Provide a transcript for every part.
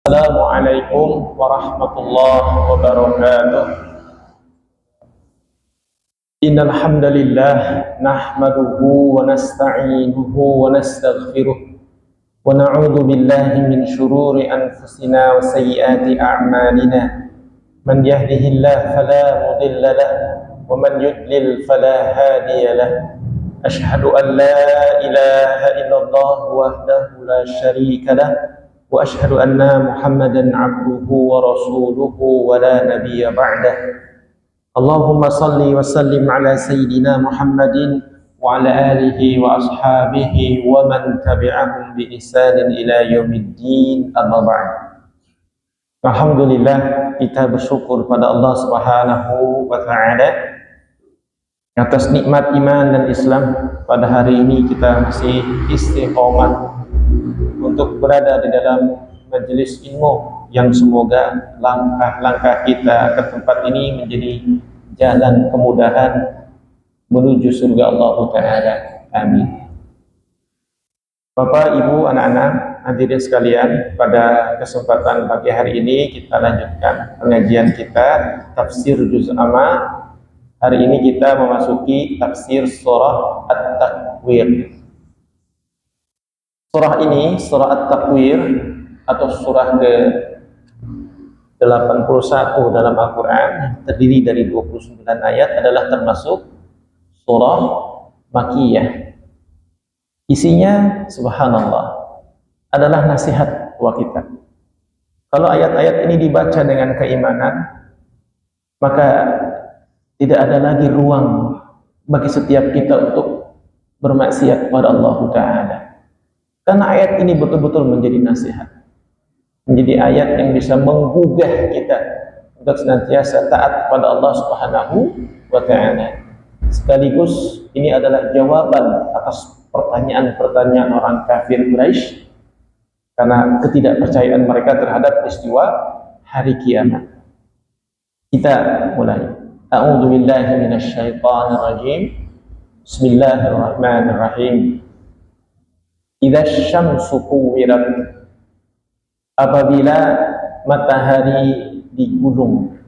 Assalamualaikum warahmatullahi wabarakatuh. Innal hamdalillah nahmaduhu wa nasta'inuhu wa nastaghfiruh wa na'udzu billahi min shururi anfusina wa sayyiati a'malina. Man yahdihillahu fala mudilla lahu wa man yudlil fala hadiya lahu. Ashhadu an la ilaha illallah wahdahu la syarika lahu wa ashhadu anna Muhammadan abduhu wa rasuluhu wa la nabiyya ba'dah. Allahumma salli wa sallim ala sayyidina Muhammadin wa ala alihi wa ashabihi wa man tabi'ahum bi ihsanin ila yaumiddin, amma ba'd. Alhamdulillah, kita bersyukur pada Allah Subhanahu wa ta'ala atas nikmat iman dan Islam. Pada hari ini kita masih istiqomah untuk berada di dalam majelis ilmu yang semoga langkah-langkah kita ke tempat ini menjadi jalan kemudahan menuju surga Allah Ta'ala. Amin. Bapak, Ibu, anak-anak, hadirin sekalian, pada kesempatan pagi hari ini kita lanjutkan pengajian kita tafsir juz amma. Hari ini kita memasuki tafsir surah At-Takwir. Surah ini, surah At-Takwir atau surah ke-81 dalam Al-Quran, terdiri dari 29 ayat, adalah termasuk surah Makkiyah. Isinya, subhanallah, adalah nasihat buat kita. Kalau ayat-ayat ini dibaca dengan keimanan, maka tidak ada lagi ruang bagi setiap kita untuk bermaksiat kepada Allah Ta'ala. Karena ayat ini betul-betul menjadi nasihat, menjadi ayat yang bisa menggugah kita untuk senantiasa taat kepada Allah Subhanahu wa Ta'ala. Sekaligus ini adalah jawaban atas pertanyaan-pertanyaan orang kafir Quraisy karena ketidakpercayaan mereka terhadap peristiwa hari kiamat. Kita mulai. A'udzu billahi minasyaitonir rajim. Bismillahirrahmanirrahim. Idza syamsu kuwirat, apabila matahari digulung,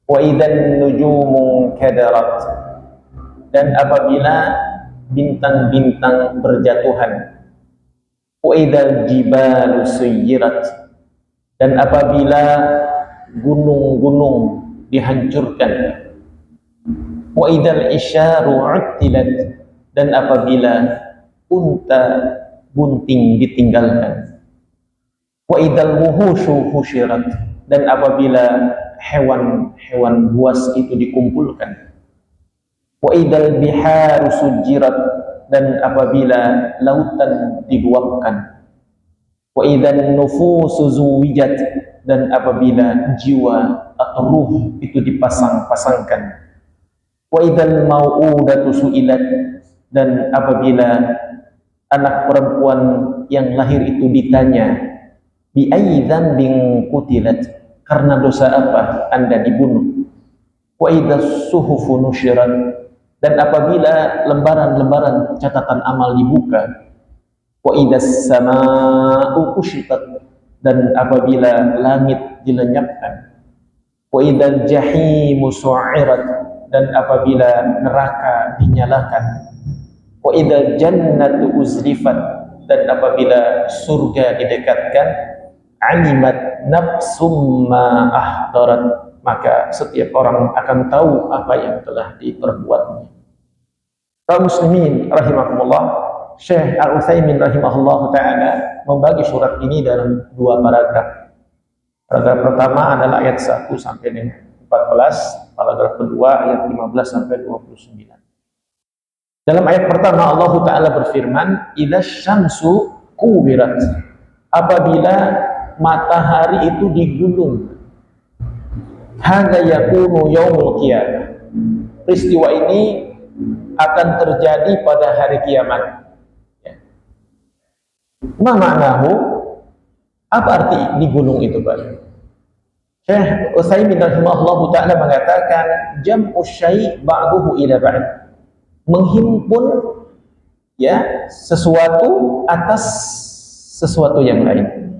wa idzan nujumu kadarat, dan apabila bintang-bintang berjatuhan, wa idzal jibalu suyirat, dan apabila gunung-gunung dihancurkan, wa idzal isyaru uttilat, dan apabila unta bunting ditinggalkan, wa idzal wuhushu husyirat, dan apabila hewan-hewan buas itu dikumpulkan, wa idzal biharu sujirat, dan apabila lautan diluapkan, wa idzan nufusu zuwijat, dan apabila jiwa atau ruh itu dipasang-pasangkan, wa idzal mau'udatu su'ilat, dan apabila anak perempuan yang lahir itu ditanya, bi ayyi dzambin qutilat, karena dosa apa Anda dibunuh, wa idzas suhufu nusyirat, dan apabila lembaran-lembaran catatan amal dibuka, wa idzas samaa'u kushitat, dan apabila langit dilenyapkan, wa idzal jahimu su'irat, dan apabila neraka dinyalakan, wa idzal jannatu uzlifat, dan apabila surga didekatkan, alimat nafsum ma ahdarat, maka setiap orang akan tahu apa yang telah diperbuatnya. Kaum muslimin rahimahumullah, Syekh Al-Utsaimin rahimahullah ta'ala membagi surat ini dalam dua paragraf. Paragraf pertama adalah ayat 1 sampai dengan 14, paragraf kedua ayat 15 sampai 29. Dalam ayat pertama Allah Ta'ala berfirman, idza syamsu kuwirat, apabila matahari itu digulung, hadza yakunu yaumul qiyamah, peristiwa ini akan terjadi pada hari kiamat. Ma ma'nahu, apa arti digulung itu, Pak? Syekh Utsaimin rahimahullah ta'ala mengatakan, jam'u syai' ba'duhu ila ba'd, menghimpun ya sesuatu atas sesuatu yang lain.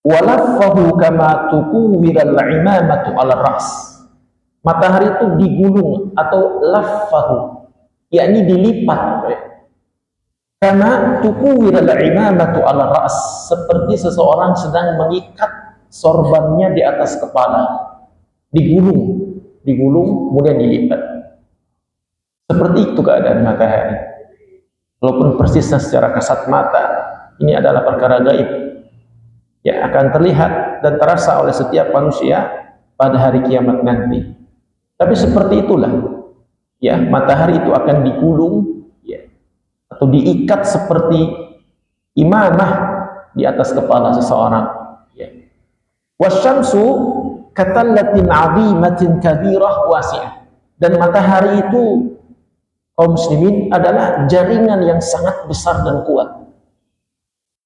walaffahu kama tukuwiral imamatu ala ras. Matahari itu digulung atau laffahu, yakni dilipat, karena tukuwiral imamatu ala ras, seperti seseorang sedang mengikat sorbannya di atas kepala, digulung kemudian dilipat. Seperti itu keadaan matahari. Walaupun persisnya secara kasat mata ini adalah perkara gaib yang akan terlihat dan terasa oleh setiap manusia pada hari kiamat nanti. Tapi seperti itulah, ya, matahari itu akan digulung, ya, atau diikat seperti imamah di atas kepala seseorang. Ya. Wasyamsu katallatin 'azimatin kabirah wasi'ah. Dan matahari itu, kaum muslimin, adalah jaringan yang sangat besar dan kuat.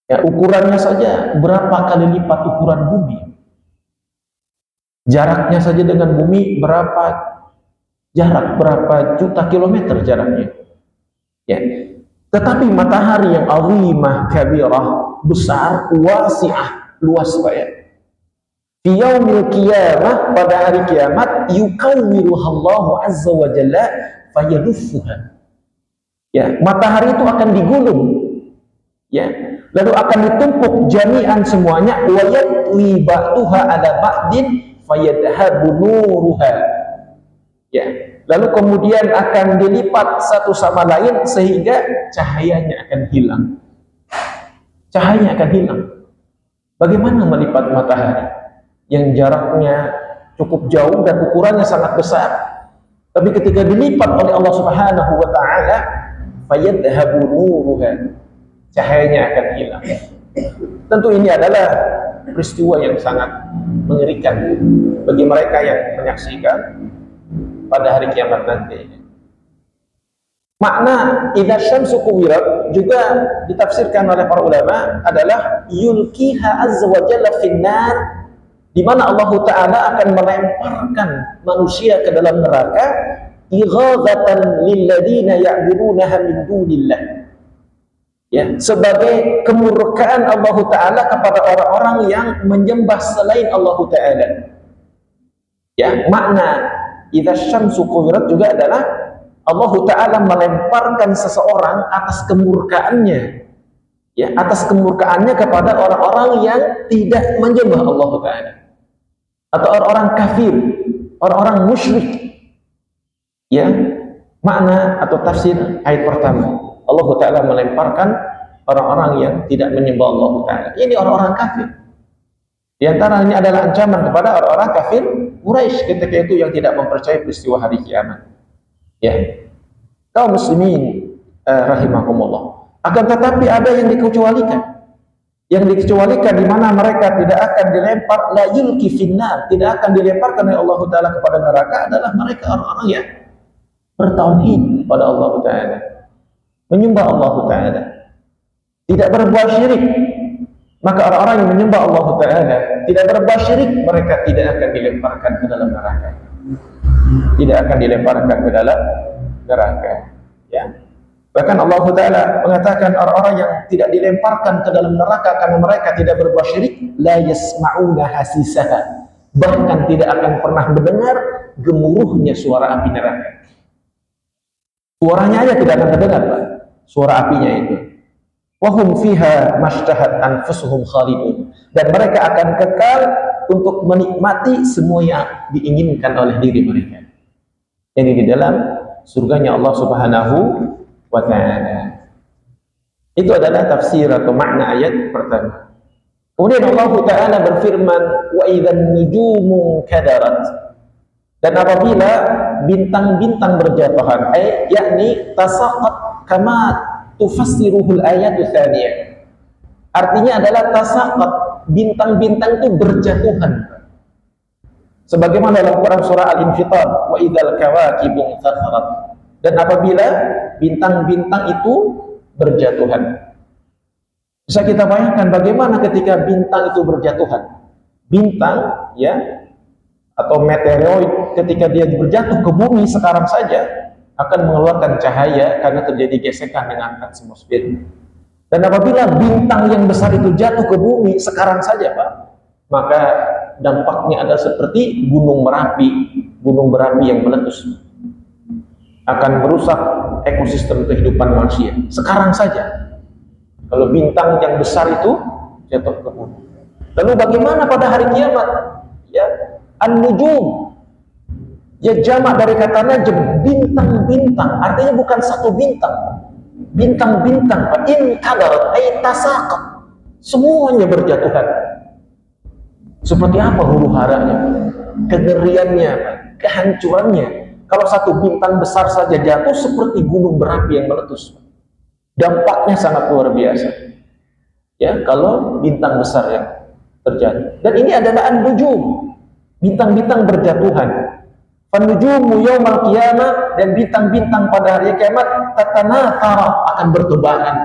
Ya, ukurannya saja berapa kali lipat ukuran bumi. Jaraknya saja dengan bumi berapa juta kilometer jaraknya. Ya. Tetapi matahari yang azimah kabirah, besar, wasi'ah, luas, Pak, ya. Fi yaumil qiyamah, pada hari kiamat, yukawwiruhallahu azza wa jalla fayaduffuha. Ya, matahari itu akan digulung, ya, lalu akan ditumpuk jami'an semuanya, wa yatwi ba'duha ala ba'din fayadhabu nuruha. Ya, lalu kemudian akan dilipat satu sama lain sehingga cahayanya akan hilang. Cahayanya akan hilang. Bagaimana melipat matahari yang jaraknya cukup jauh dan ukurannya sangat besar, tapi ketika dilipat oleh Allah Subhanahu wa taala, fayadhabu nuruha, cahayanya akan hilang. Tentu ini adalah peristiwa yang sangat mengerikan bagi mereka yang menyaksikan pada hari kiamat nanti. Makna idza syamsu kuwirat juga ditafsirkan oleh para ulama adalah yulqiha azza wa jalla finnar, di mana Allah Ta'ala akan melemparkan manusia ke dalam neraka, ighadzatan lilladina ya'budunaha min dunillah, ya, sebagai kemurkaan Allah Ta'ala kepada orang-orang yang menyembah selain Allah Ta'ala. Ya, makna idza syamsu kuwirat juga adalah Allah Ta'ala melemparkan seseorang atas kemurkaannya, ya, atas kemurkaannya kepada orang-orang yang tidak menyembah Allah Ta'ala, atau orang-orang kafir, orang-orang musyrik. Ya, makna atau tafsir ayat pertama, Allah Ta'ala melemparkan orang-orang yang tidak menyembah Allah Ta'ala. Ini orang-orang kafir. Di antaranya adalah ancaman kepada orang-orang kafir Quraisy ketika itu yang tidak mempercayai peristiwa hari kiamat. Ya, kaum muslimin rahimakumullah. Akan tetapi ada yang dikecualikan. Yang dikecualikan di mana mereka tidak akan dilempar, la yulki finnar, tidak akan dilemparkan oleh Allah Ta'ala kepada neraka, adalah mereka orang-orang yang bertauhid pada Allah Ta'ala, menyembah Allah Ta'ala, tidak berbuat syirik. Maka orang-orang yang menyembah Allah Ta'ala, tidak berbuat syirik, mereka tidak akan dilemparkan ke dalam neraka. Tidak akan dilemparkan ke dalam neraka. Ya. Bahkan Allah Ta'ala mengatakan orang-orang yang tidak dilemparkan ke dalam neraka karena mereka tidak berbuat syirik, la yasma'una hasisaha, bahkan tidak akan pernah mendengar gemuruhnya suara api neraka. Suaranya aja tidak akan terdengar, Pak, suara apinya itu. Wahum fiha mashtahat anfusuhum khalidun, dan mereka akan kekal untuk menikmati semua yang diinginkan oleh diri mereka. Ini di dalam surganya Allah Subhanahu wa ta'ala. Itu adalah tafsir atau makna ayat pertama. Kemudian Allah Ta'ala berfirman, wa idzan nujumu kadarat, dan apabila bintang-bintang berjatuhan, yakni tasaqat kama tufassiruhul ayatu tsaniyah. Artinya adalah tasaqat, bintang-bintang itu berjatuhan. Sebagaimana dalam Quran surah Al-Infitar, wa idzal kawakibu intatharat, dan apabila bintang-bintang itu berjatuhan. Bisa kita bayangkan bagaimana ketika bintang itu berjatuhan. Bintang, ya, atau meteoroid ketika dia berjatuh ke bumi sekarang saja akan mengeluarkan cahaya karena terjadi gesekan dengan atmosfer. Dan apabila bintang yang besar itu jatuh ke bumi sekarang saja, Pak, maka dampaknya adalah seperti gunung berapi yang meletus, akan merusak ekosistem kehidupan manusia. Sekarang saja, kalau bintang yang besar itu jatuh ke bumi. Lalu bagaimana pada hari kiamat? Ya, an-nujum. Ya, jamak dari kata najm, bintang-bintang. Artinya bukan satu bintang. Bintang-bintang, in kadar, ay tasaqat. Semuanya berjatuhan. Seperti apa huru haranya, kengeriannya, kehancurannya. Kalau satu bintang besar saja jatuh, seperti gunung berapi yang meletus. Dampaknya sangat luar biasa. Ya, kalau bintang besar yang terjadi. Dan ini adalah an-nujum, bintang-bintang berjatuhan. Fan-nujumu yaumal qiyamah, dan bintang-bintang pada hari kiamat tatanathara, akan bertebaran.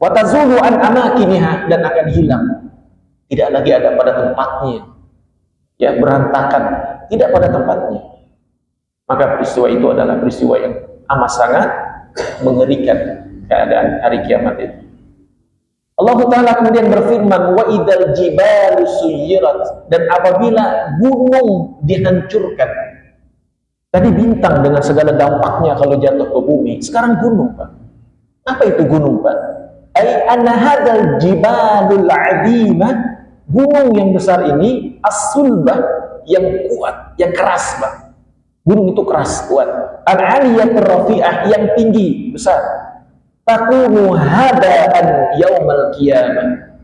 Wa tazulu an amakiniha, dan akan hilang. Tidak lagi ada pada tempatnya. Ya, berantakan, tidak pada tempatnya. Maka peristiwa itu adalah peristiwa yang amat sangat mengerikan, keadaan hari kiamat itu. Allah Ta'ala kemudian berfirman, wa idzal jibalu suyirat, dan apabila gunung dihancurkan. Tadi bintang dengan segala dampaknya kalau jatuh ke bumi, sekarang gunung, Pak. Apa itu gunung, Pak? Ai anna hadzal jibalul 'azimah, gunung yang besar ini, as-sulbah, yang kuat, yang keras, Pak. Gunung itu keras, kuat. Al-'aliyatur rafi'ah, yang tinggi, besar. Takunu hadaan yaumal qiyamah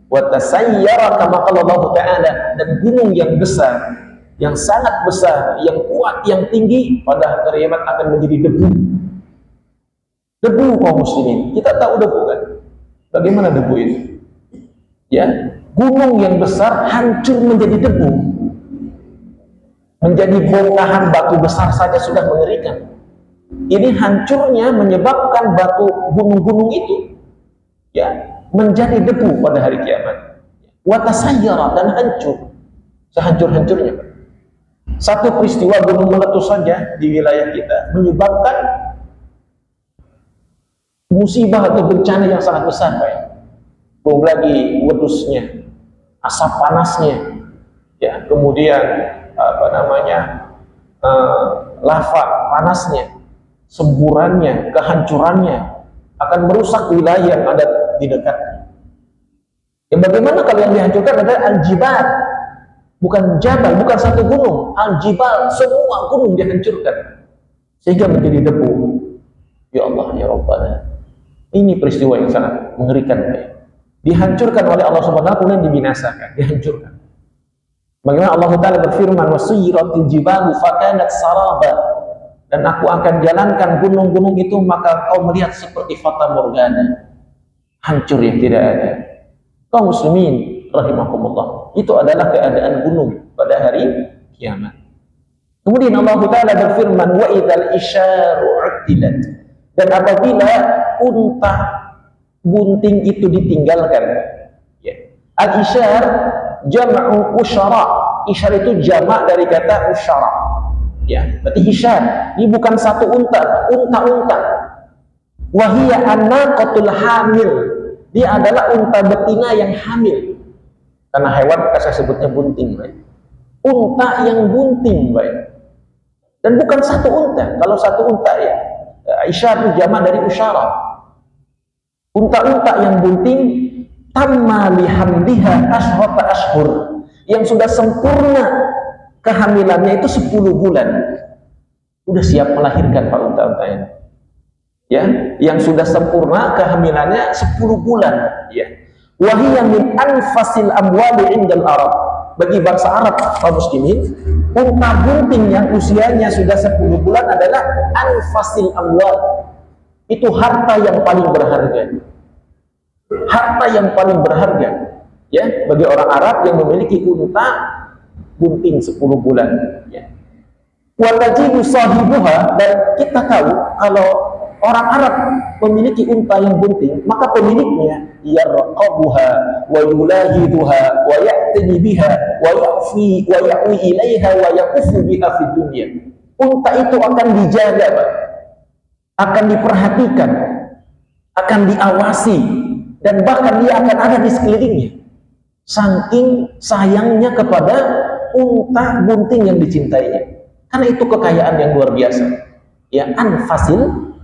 wa tasayyara, kama qala Allah Ta'ala, dan gunung yang besar, yang sangat besar, yang kuat, yang tinggi, pada hari kiamat akan menjadi debu. Debu, kaum muslimin. Kita tahu debu kan? Bagaimana debu itu? Ya, gunung yang besar hancur menjadi debu. Menjadi bongkahan batu besar saja sudah mengerikan. Ini hancurnya menyebabkan batu gunung-gunung itu, ya, menjadi debu pada hari kiamat. Wa tasayyara, dan hancur sehancur-hancurnya. Satu peristiwa gunung meletus saja di wilayah kita menyebabkan musibah atau bencana yang sangat besar, Pak. Belum lagi wedusnya, asap panasnya, ya, kemudian lava panasnya, semburannya, kehancurannya akan merusak wilayah yang ada di dekatnya. Ya, bagaimana kalau yang dihancurkan adalah al-jibal, bukan jabal, bukan satu gunung, al-jibal, semua gunung dihancurkan sehingga menjadi debu. Ya Allah, ya Rabbana, ini peristiwa yang sangat mengerikan, ya. Dihancurkan oleh Allah Subhanahu wa ta'ala, kemudian dibinasakan, dihancurkan. Bagaimana Allah Ta'ala berfirman, wasuyiratil jibalu fakanat saraba, dan aku akan jalankan gunung-gunung itu, maka kau melihat seperti fata morgana, hancur yang tidak ada. Kaum muslimin rahimakumullah, itu adalah keadaan gunung pada hari kiamat. Kemudian Allah Ta'ala berfirman, wa idzal isyaru utilat, dan apabila unta bunting itu ditinggalkan, ya. Al-isyar jam'u usyara, isyar itu jamak dari kata usyara. Ya, berarti isyar ini bukan satu unta, unta-unta. Wahia an-naqatul hamil, dia adalah unta betina yang hamil. Karena hewan saya sebutnya bunting, baik. Unta yang bunting, baik. Dan bukan satu unta. Kalau satu unta, ya, isyar itu jamak dari usyara. Unta-unta yang bunting, tamma lihamliha ashrata ashhur, yang sudah sempurna kehamilannya itu 10 bulan, udah siap melahirkan, Pak, unta-unta ini, ya, yang sudah sempurna kehamilannya 10 bulan, ya. Wahiyya min anfasil amwali indal Arab, bagi bangsa Arab, kaum muslimin, unta bunting yang usianya sudah 10 bulan adalah anfasil amwal, itu harta yang paling berharga, harta yang paling berharga, ya, bagi orang Arab yang memiliki unta bunting 10 bulan, ya. Wa tajidu sahibuha, dan kita tahu kalau orang Arab memiliki unta yang bunting, maka pemiliknya yarqabuha wa yulahiduha wa ya'tani biha wa ya'fi wa ya'wi ilaiha wa yaqufu biha fid dunya. Unta itu akan dijaga, Pak, akan saking sayangnya kepada unta bunting yang dicintainya. Karena itu kekayaan yang luar biasa. Ya, anfasil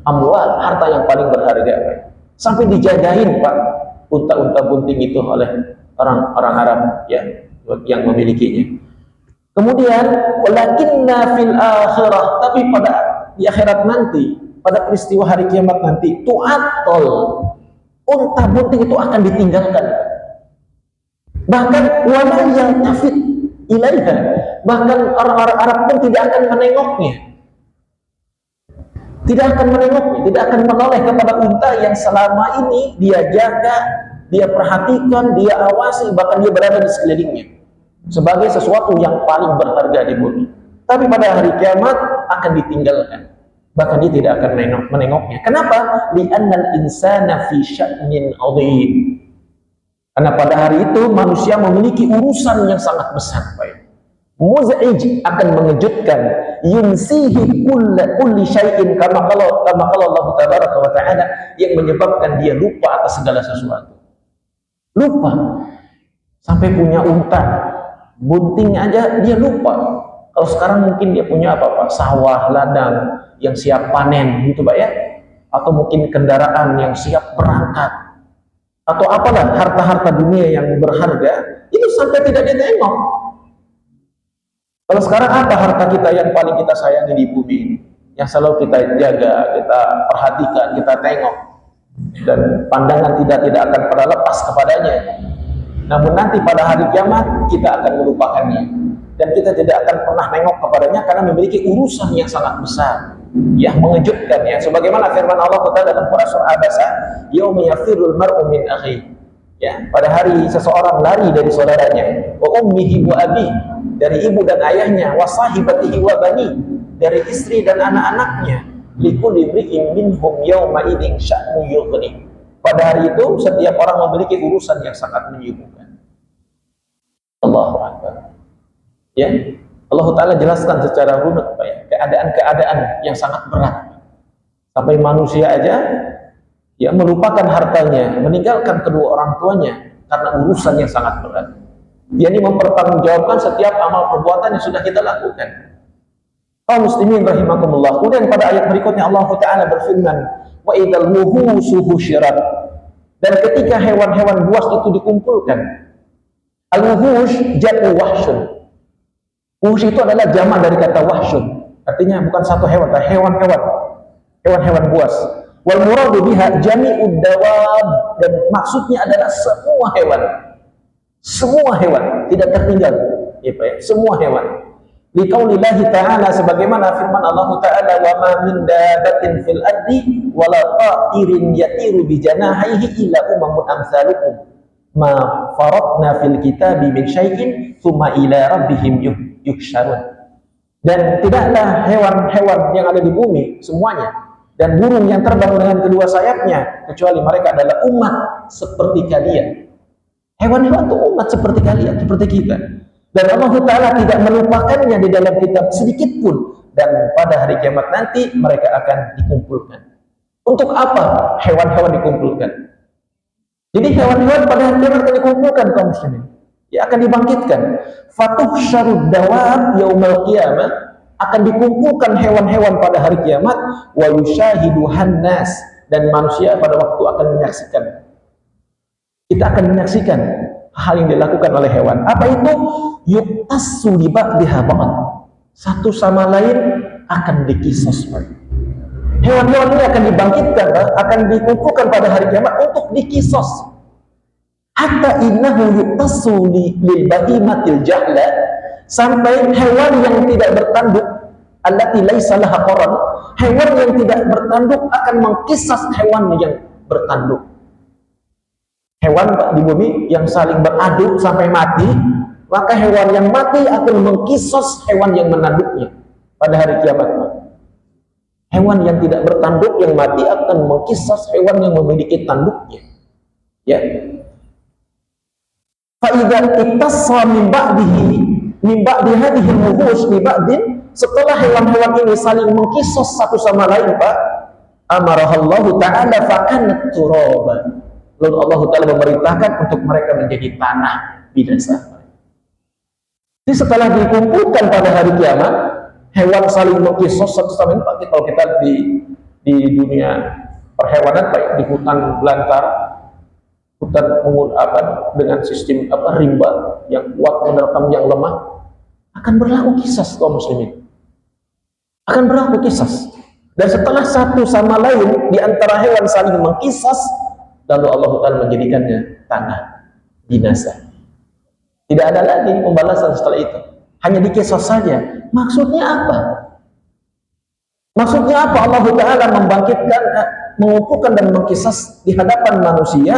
amwal, harta yang paling berharga. Sampai dijagain Pak, unta-unta bunting itu oleh orang-orang Arab ya, yang memilikinya. Kemudian walakinna fil akhirah, tapi pada di akhirat nanti, pada peristiwa hari kiamat nanti, tu'attol, unta bunting itu akan ditinggalkan. Bahkan wala yaltafit ilaiha, bahkan orang-orang Arab pun tidak akan menengoknya. Tidak akan menengoknya, tidak akan menoleh kepada unta yang selama ini dia jaga, dia perhatikan, dia awasi, bahkan dia berada di sekelilingnya sebagai sesuatu yang paling berharga di bumi. Tapi pada hari kiamat akan ditinggalkan, bahkan dia tidak akan menengoknya. Kenapa? Li'annal insana fi sya'nin 'adzim. Karena pada hari itu manusia memiliki urusan yang sangat besar, baik. Muz'ij, akan mengejutkan, yunsihi kulli syai'in, kama kalau Allah tabaraka wa ta'ala, yang menyebabkan dia lupa atas segala sesuatu. Lupa. Sampai punya unta bunting aja dia lupa. Kalau sekarang mungkin dia punya apa Pak? Sawah, ladang yang siap panen gitu Pak ya. Atau mungkin kendaraan yang siap berangkat. Atau apalah harta-harta dunia yang berharga, itu sampai tidak ditengok. Kalau sekarang apa harta kita yang paling kita sayangi di bumi ini? Yang selalu kita jaga, kita perhatikan, kita tengok. Dan pandangan tidak akan pernah lepas kepadanya. Namun nanti pada hari kiamat kita akan melupakannya, dan kita tidak akan pernah nengok kepadanya karena memiliki urusan yang sangat besar, yang mengejutkan, ya. Sebagaimana firman Allah Ta'ala dalam Quran surah Abasa, yauma yafirrul mar'u min akhihi, ya, pada hari seseorang lari dari saudaranya, wa ummihi wa abi, dari ibu dan ayahnya, wa sahibatihi wa bani, dari istri dan anak-anaknya, likulli imri'in minhum yauma idzin sya'nu yughni. Pada hari itu setiap orang memiliki urusan yang sangat menyibukkan. Allahu Akbar. Ya, Allah Ta'ala jelaskan secara runut Pak ya, keadaan-keadaan yang sangat berat. Sampai manusia aja ya melupakan hartanya, meninggalkan kedua orang tuanya karena urusan yang sangat berat. Dia ini mempertanggungjawabkan setiap amal perbuatan yang sudah kita lakukan. Kaum muslimin rahimakumullah. Kemudian pada ayat berikutnya Allah Ta'ala berfirman, wa idzal wuhushu husyirat, dan ketika hewan-hewan buas itu dikumpulkan. Al-wuhush jam'u wahsyun. Wuhush itu adalah jamak dari kata wahsyun. Artinya bukan satu hewan, tapi hewan-hewan. Hewan-hewan buas. Wal muradu biha jami'ud dawab, dan maksudnya adalah semua hewan. Semua hewan, tidak tertinggal. Ya, Pak, ya? Semua hewan. Liqaulillahi ta'ala, sebagaimana firman Allah Ta'ala, wa ma min dabatin fil ardi wala ta'irin yatiru bi janahihi illa umamun amsalukum ma faratna fil kitabi min syai'in thumma ila rabbihim yuhsyarun. Dan tidaklah hewan-hewan yang ada di bumi semuanya dan burung yang terbang dengan kedua sayapnya kecuali mereka adalah umat seperti kalian. Hewan-hewan itu umat seperti kalian, seperti kita. Dan Allah Ta'ala tidak melupakannya di dalam kitab sedikit pun. Dan pada hari kiamat nanti mereka akan dikumpulkan. Untuk apa hewan-hewan dikumpulkan? Jadi hewan-hewan pada hari kiamat akan dikumpulkan kaum muslimin. Ya, akan dibangkitkan. Fatuhsyarud dawab yaumal qiyamah, akan dikumpulkan hewan-hewan pada hari kiamat. Wa yushahiduhan nas, dan manusia pada waktu akan menyaksikan. Kita akan menyaksikan hal yang dilakukan oleh hewan. Apa itu? Yuktassu li ba'diha ba'd. Satu sama lain akan dikisos. Hewan-hewan ini akan dibangkitkan, akan dikumpulkan pada hari kiamat untuk dikisos. Hatta innahu yuktassu lil bahimatil jahla, sampai hewan yang tidak bertanduk, allati laisa laha qaran, hewan yang tidak bertanduk akan mengkisas hewan yang bertanduk. Hewan di bumi yang saling beradu sampai mati, maka hewan yang mati akan mengkisos hewan yang menanduknya pada hari kiamat. Hewan yang tidak bertanduk yang mati akan mengkisos hewan yang memiliki tanduknya. Ya. Fa idza ittassa min ba'di hadhihi al-wuhush li ba'din, setelah hewan-hewan ini saling mengkisos satu sama lain, Pak, amarahallahu ta'ala fa kanat turaba. Lalu Allah Ta'ala memerintahkan untuk mereka menjadi tanah. binasa. Jadi setelah dikumpulkan pada hari kiamat, hewan saling mengkisos satu sama lain. Kalau kita di dunia perhewanan, baik di hutan belantara, hutan dengan sistem rimba yang kuat menerkam yang lemah, akan berlaku kisas kaum muslimin. Akan berlaku kisas. Dan setelah satu sama lain di antara hewan saling mengkisas, lalu Allah Ta'ala menjadikannya tanah binasa. Tidak ada lagi pembalasan setelah itu. Hanya dikisas saja. Maksudnya apa? Maksudnya apa Allah Ta'ala membangkitkan, mengumpulkan dan mengkisas di hadapan manusia?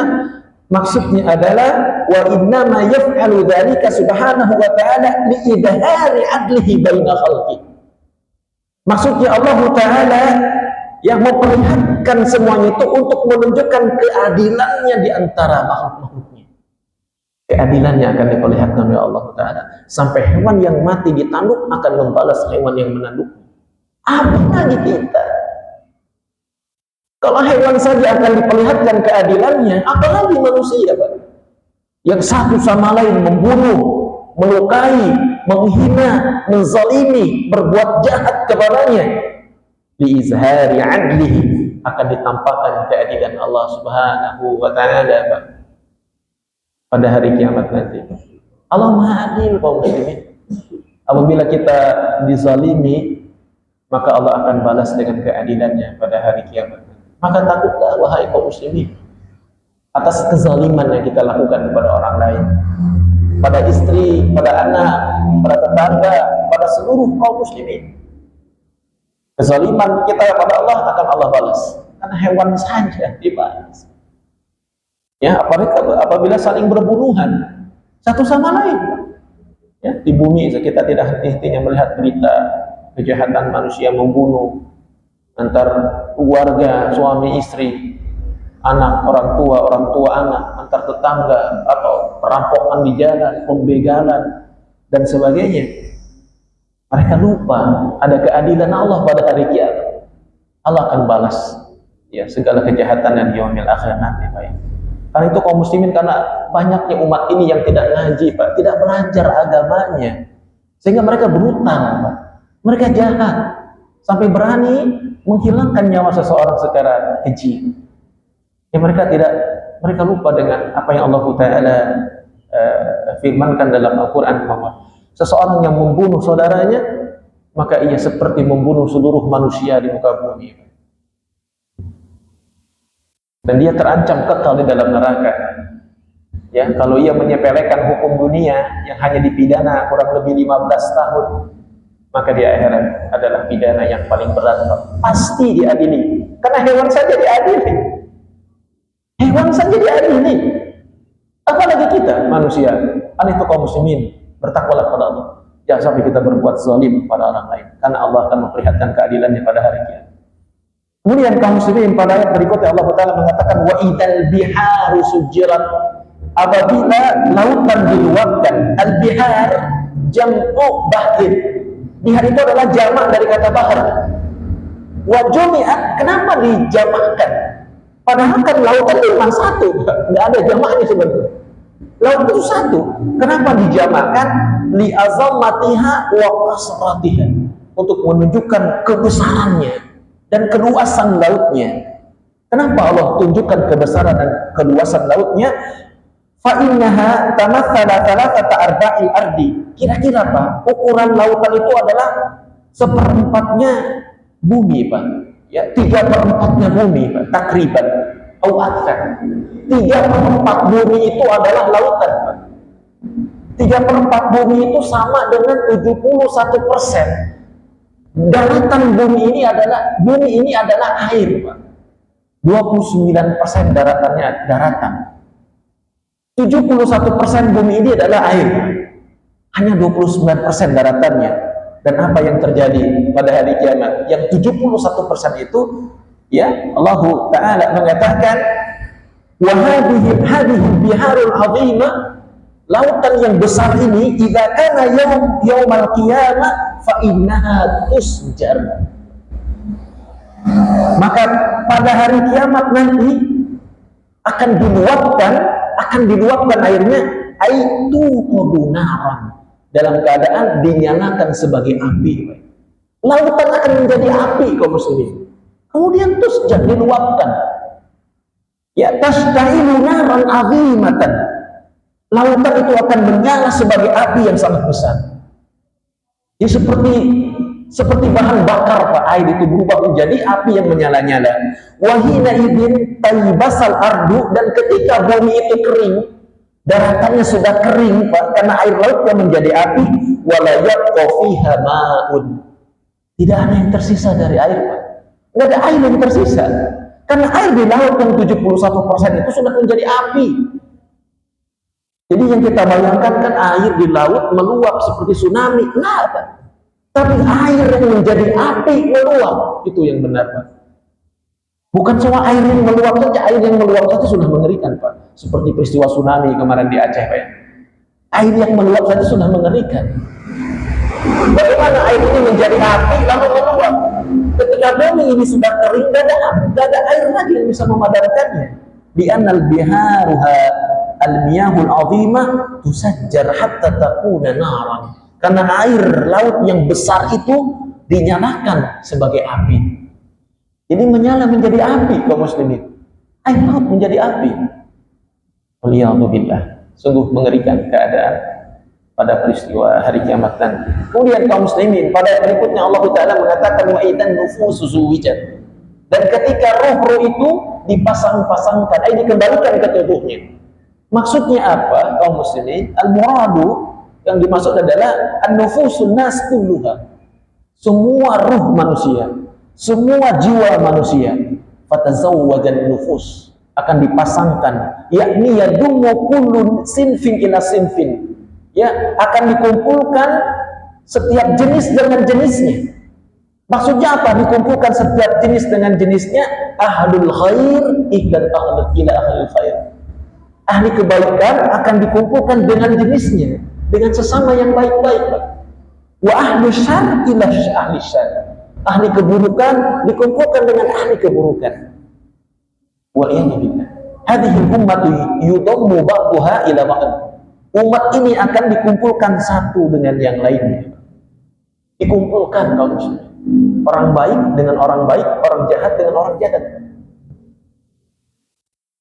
Maksudnya adalah wa innama yaf'alu dzalika subhanahu wa ta'ala li'idhari adlihi baina khalqi. Maksudnya Allah Ta'ala yang memperlihatkan semuanya itu untuk menunjukkan keadilannya di antara makhluk-makhluknya. Keadilannya akan diperlihatkan oleh Allah Ta'ala. Sampai hewan yang mati ditanduk akan membalas hewan yang menanduknya. Apalagi kita? Kalau hewan saja akan diperlihatkan keadilannya, apalagi manusia, Pak? Yang satu sama lain membunuh, melukai, menghina, menzalimi, berbuat jahat kepadanya. Liizhari adlihi, akan ditampakkan keadilan Allah Subhanahu wa ta'ala, Pak, pada hari kiamat nanti. Allah Maha Adil, kaum muslimin. Apabila kita dizalimi, maka Allah akan balas dengan keadilannya pada hari kiamat. Maka takutlah wahai kaum muslimin atas kezaliman yang kita lakukan kepada orang lain, pada istri, pada anak, pada tetangga, pada seluruh kaum muslimin. Kezaliman kita kepada Allah akan Allah balas, karena hewan saja dibalas. Ya, apabila saling berbunuhan satu sama lain. Ya, di bumi kita tidak henti-hentinya melihat berita kejahatan manusia membunuh antar keluarga, suami istri, anak orang tua anak, antar tetangga, atau perampokan di jalan, pembegalan dan sebagainya. Mereka lupa ada keadilan Allah pada hari kiamat. Allah akan balas ya segala kejahatan yang di yaumil akhir nanti, Pak. Karena itu kaum muslimin, karena banyaknya umat ini yang tidak ngaji, Pak, tidak belajar agamanya, sehingga mereka berutang, Pak. Mereka jahat sampai berani menghilangkan nyawa seseorang secara keji. Ya, mereka lupa dengan apa yang Allah Ta'ala firmankan dalam Al-Quran, bahwa seseorang yang membunuh saudaranya, maka ia seperti membunuh seluruh manusia di muka bumi, dan dia terancam kekal di dalam neraka. Ya, kalau ia menyepelekan hukum dunia yang hanya dipidana kurang lebih 15 tahun, maka di akhirat adalah pidana yang paling berat, pasti diadili. Karena hewan saja diadili, hewan saja diadili, apalagi kita manusia. Karena itu kaum muslimin, bertakwalah kepada Allah, jangan sampai kita berbuat zalim pada orang lain, karena Allah akan memperlihatkan keadilannya pada hari kiamat. Kemudian kaum muslimin, pada ayat berikutnya Allah Ta'ala mengatakan wa idal biharu sujirat, apabila lautan diluapkan. Al-bihar jam'u bahir, bihar itu adalah jamak dari kata bahar. Wa jumi'at, kenapa dijamakkan? Padahal kan lautan itu cuma satu, nggak ada jamaknya sebenarnya. Laut itu satu, kenapa dijamakkan? Li azammatiha wa kasratiha, untuk menunjukkan kebesarannya dan keluasan lautnya. Kenapa Allah tunjukkan kebesaran dan keluasan lautnya? Fa innaha tamathala thalathata arba'il ardi. Kira-kira Pak, ukuran lautan itu adalah seperempatnya bumi, Pak. Ya, 3/4-nya bumi, Pak. Takriban atau akthar. 3/4 bumi itu adalah lautan, Pak. 3/4 bumi itu sama dengan 71%. Daratan bumi ini adalah air, Pak. 29% daratannya daratan. 71% bumi ini adalah air. Hanya 29% daratannya. Dan apa yang terjadi pada hari kiamat? Yang 71% itu, ya, Allah Ta'ala mengatakan wa hadhihi biharul 'azimah, lautan yang besar ini, idza kana yaumal qiyamah fa innaha tusjar, maka pada hari kiamat nanti akan diluapkan airnya aitu kodunaran, dalam keadaan dinyalakan sebagai api. Lautan akan menjadi api kaum muslimin. Kemudian tusjad, diluapkan. Ya, tashtailu naran azimatan. Lautan itu akan menyala sebagai api yang sangat besar. Jadi seperti bahan bakar, Pak. Air itu berubah menjadi api yang menyala-nyala. Wahina idin tayyibasal ardu, dan ketika bumi itu kering, daratannya sudah kering, Pak, karena air laut yang menjadi api, wala yabqa fiha ma'un. Tidak ada yang tersisa dari air, Pak. Tidak ada air yang tersisa. Karena air di laut yang 71% itu sudah menjadi api. Jadi yang kita bayangkan kan air di laut meluap seperti tsunami. Nah, Pak. Tapi air yang menjadi api meluap, itu yang benar, Pak. Bukan cuma air yang meluap saja, air yang meluap saja sudah mengerikan, Pak. Seperti peristiwa tsunami kemarin di Aceh, Pak. Air yang meluap saja sudah mengerikan. Bagaimana air ini menjadi api lalu meluap? Ketika bumi ini sudah kering, tidak ada air lagi yang bisa memadamkannya. Di annal biharuha al-miyahul azimah tusajjar hatta takuna naran. Karena air laut yang besar itu dinyalakan sebagai api. Jadi menyala menjadi api kaum muslimin. Air laut menjadi api. Waliyadzubillah. Sungguh mengerikan keadaan pada peristiwa hari kiamat nanti. Kemudian kaum muslimin, pada berikutnya Allah Ta'ala mengatakan wa idan nufusu zuwijat. Dan ketika roh-roh itu dipasang-pasangkan, dikembalikan ke tubuhnya. Maksudnya apa kaum muslimin? Al-muradu, yang dimaksud adalah an-nufusun nas kulluha, semua ruh manusia, semua jiwa manusia, fatazawwajan nufus, akan dipasangkan, yakni yadumu kullu sinfin ila sinfin, ya, akan dikumpulkan setiap jenis dengan jenisnya. Maksudnya apa? Dikumpulkan setiap jenis dengan jenisnya. Ahlul khair iklan ahlul ila ahlul khair, ahli kebaikan akan dikumpulkan dengan jenisnya, dengan sesama yang baik-baik. Wa ahli syarr ila ahli syarr, ahli keburukan dikumpulkan dengan ahli keburukan. Wa iyyabillah, hadhihi ummatu yudammu ba'daha ila ba'd. Umat ini akan dikumpulkan satu dengan yang lainnya. Dikumpulkan kaum muslimin. Orang baik dengan orang baik, orang jahat dengan orang jahat.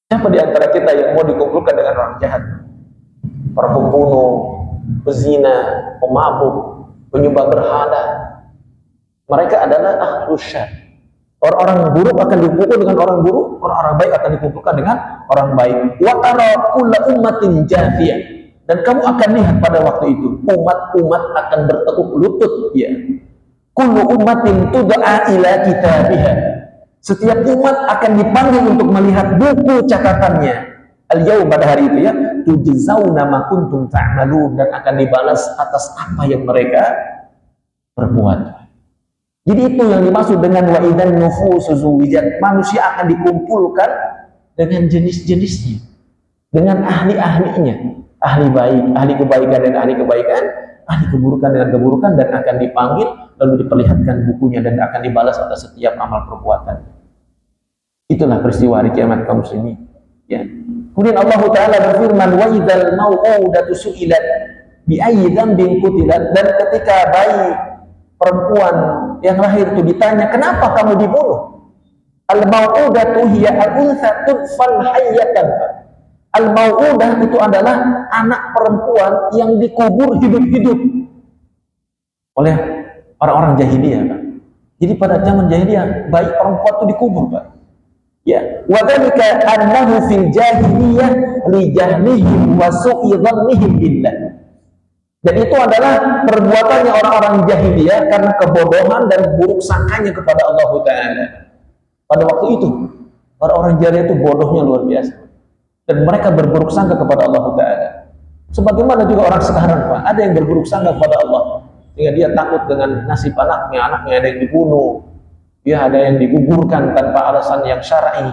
Siapa di antara kita yang mau dikumpulkan dengan orang jahat? Para pembunuh, pezina, pemabuk, penyembah berhala. Mereka adalah ahlus syarr. Orang-orang buruk akan dikumpulkan dengan orang buruk, orang-orang baik akan dikumpulkan dengan orang baik. Wa tara kullu ummatin jafiyah. Dan kamu akan lihat pada waktu itu umat-umat akan bertekuk lutut, ya. Kullu ummatin tud'a ila kitabiha. Setiap umat akan dipanggil untuk melihat buku catatannya. Al-yaum, pada hari itu, ya, tujzauna ma kuntum ta'malun, dan akan dibalas atas apa yang mereka perbuat. Jadi itu yang dimaksud dengan wa idzan nufusu zuwijat. Manusia akan dikumpulkan dengan jenis-jenisnya, dengan ahli-ahlinya, ahli baik, ahli kebaikan dan ahli kebaikan, ahli keburukan dengan keburukan, dan akan dipanggil lalu diperlihatkan bukunya dan akan dibalas atas setiap amal perbuatan. Itulah peristiwa hari kiamat kaum muslimin, ya. Kemudian Allah Ta'ala berfirman, wa idzal mau'udatu su'ilat bi ayyi dzambin qutilat. Dan ketika bayi perempuan yang lahir itu ditanya, kenapa kamu dibunuh? Al-mau'udatu hiya al-untha tudfan hayyatan. Al-mau'udah itu adalah anak perempuan yang dikubur hidup-hidup oleh orang-orang jahiliyah, Pak. Jadi pada zaman jahiliyah bayi perempuan itu dikubur, Pak. Ya, wa dzalika annahu fil jahiliyah li jahlihim wa su'i dhannihim billah. Dan itu adalah perbuatannya orang-orang jahiliyah karena kebodohan dan buruk sangkanya kepada Allah Ta'ala. Pada waktu itu, orang-orang jahiliyah itu bodohnya luar biasa. Dan mereka berburuk sangka kepada Allah Ta'ala. Sebagaimana juga orang sekarang, Pak, ada yang berburuk sangka kepada Allah, sehingga dia takut dengan nasib anaknya ada yang dibunuh, ya, ada yang digugurkan tanpa alasan yang syar'i,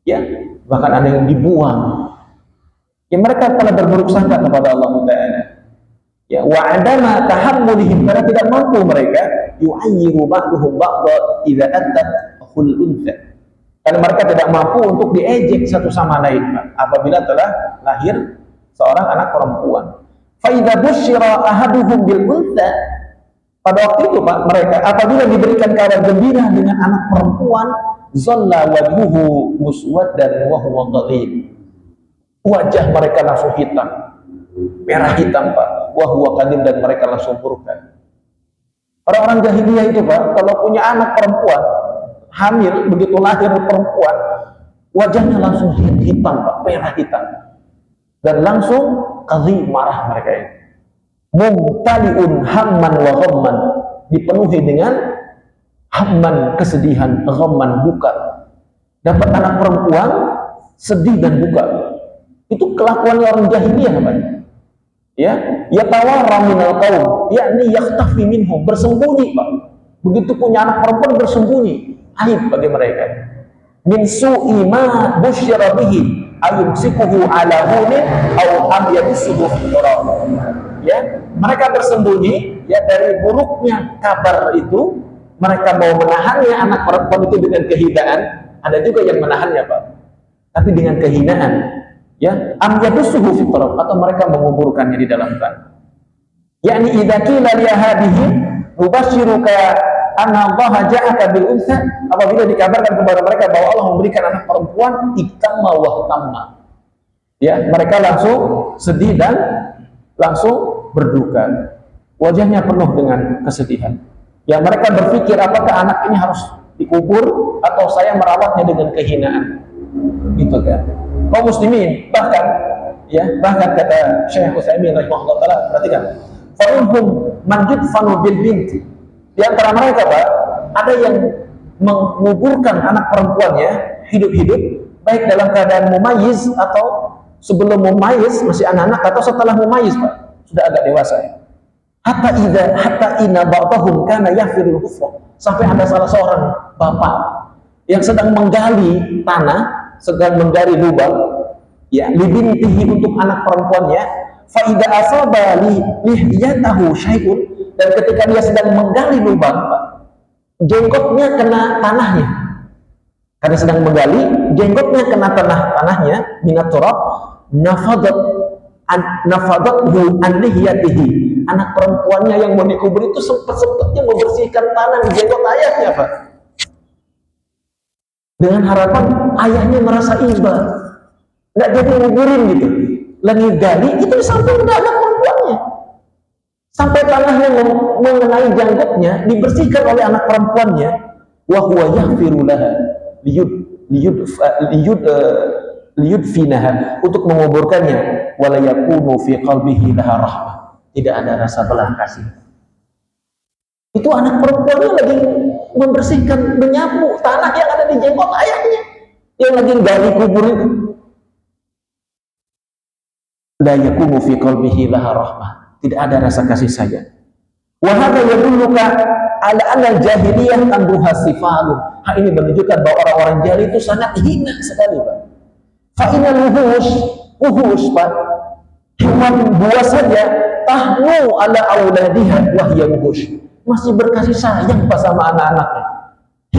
ya, bahkan ada yang dibuang. Ya, mereka telah berburuk sangka kepada Allah Ta'ala. Ya, wa adama tahammulihim, karena tidak mampu mereka yu'ayyiru ba'duhum ba'dha idza atat khul untha. Karena mereka tidak mampu untuk diejek satu sama lain, Pak, apabila telah lahir seorang anak perempuan. Fa idza busyira ahaduhum bil untha, pada waktu itu Pak, mereka apabila diberikan kabar gembira dengan anak perempuan, zalla wajhuhu muswaddan wa huwa ghadib. Wajah mereka langsung hitam, merah hitam Pak, wa huwa qadim, dan mereka langsung murka. Orang-orang jahiliyah itu Pak, kalau punya anak perempuan hamil, begitu lahir perempuan, wajahnya langsung hitam Pak, merah hitam, dan langsung qadhib, marah mereka itu. Mumtaliun hamman wa ghamman, dipenuhi dengan hamman, kesedihan, ghamman, duka. Dapat anak perempuan, sedih dan duka. Itu kelakuan orang jahiliyah Pak. Ya, yatawara minal qaum, yakni yakhtafi minhum, bersembunyi Pak. Begitu punya anak perempuan, bersembunyi, aib bagi mereka. Min su'i ma busyira bihi ayumsikuhu ala hunin aw am yadsuhu fi turab. Ya, mereka bersembunyi ya dari buruknya kabar itu. Mereka mau menahannya, anak perempuan itu, dengan kehinaan. Ada juga yang menahannya Pak, tapi dengan kehinaan. Ya, am yadsuhu fi turab, atau mereka menguburkannya di dalam tanah. Yakni idza qila li ahadihim mubasyiruka anna Allah ja'aka bil untha, apabila dikabarkan kepada mereka bahwa Allah memberikan anak perempuan, itamma wa tamma. Ya, mereka langsung sedih dan langsung berduka. Wajahnya penuh dengan kesedihan. Ya, mereka berpikir apakah anak ini harus dikubur atau saya merawatnya dengan kehinaan. Itu kan. Kaum muslimin, bahkan kata Syekh Utsaimin rahimahullah taala, perhatikan. Fa'inhum man yudfanu bil binti. Di antara mereka Pak, ada yang menguburkan anak perempuannya hidup-hidup, baik dalam keadaan mumayyiz atau sebelum mumayyiz, masih anak-anak, atau setelah mumayyiz Pak, sudah agak dewasa ya. Hatta inna ba'dahum kana yahfirul hufra, sampai ada salah seorang bapak yang sedang menggali tanah, sedang menggali lubang ya, libintihi, untuk anak perempuannya. Fa idza asaba lihiyatahu syai'un, dan ketika dia sedang menggali lubang Pak, jenggotnya kena tanahnya. Karena sedang menggali, jenggotnya kena tanahnya, minat turab, nafadathu an lihiyatihi. Anak perempuannya yang mau dikubur itu sempat-sempatnya membersihkan tanah di jenggot ayahnya Pak, dengan harapan ayahnya merasa iba, nggak jadi nguburin gitu. Lagi gali, itu sampai udah anak perempuannya, sampai tanahnya mengenai janggutnya, dibersihkan oleh anak perempuannya. Wa huwa yahfiru laha liyudfinaha, untuk menguburkannya. Wala yakunu fi qalbihi laha rahmah, tidak ada rasa belas kasih. Itu anak perempuannya lagi membersihkan, menyapu tanah yang ada di jenggot ayahnya yang lagi gali kubur itu. La yakunu fi qalbihi laha rahmah, tidak ada rasa kasih sayang. Wa hadza yadulluka ala anna jahiliyah amruha sifalun. Hal ini menunjukkan bahwa orang-orang jahil itu sangat hina sekali Pak. Fa innal wuhush Pak, hewan buas saja, tahnu ala auladiha wa hiya wuhush, masih berkasih sayang Pak sama anak-anaknya.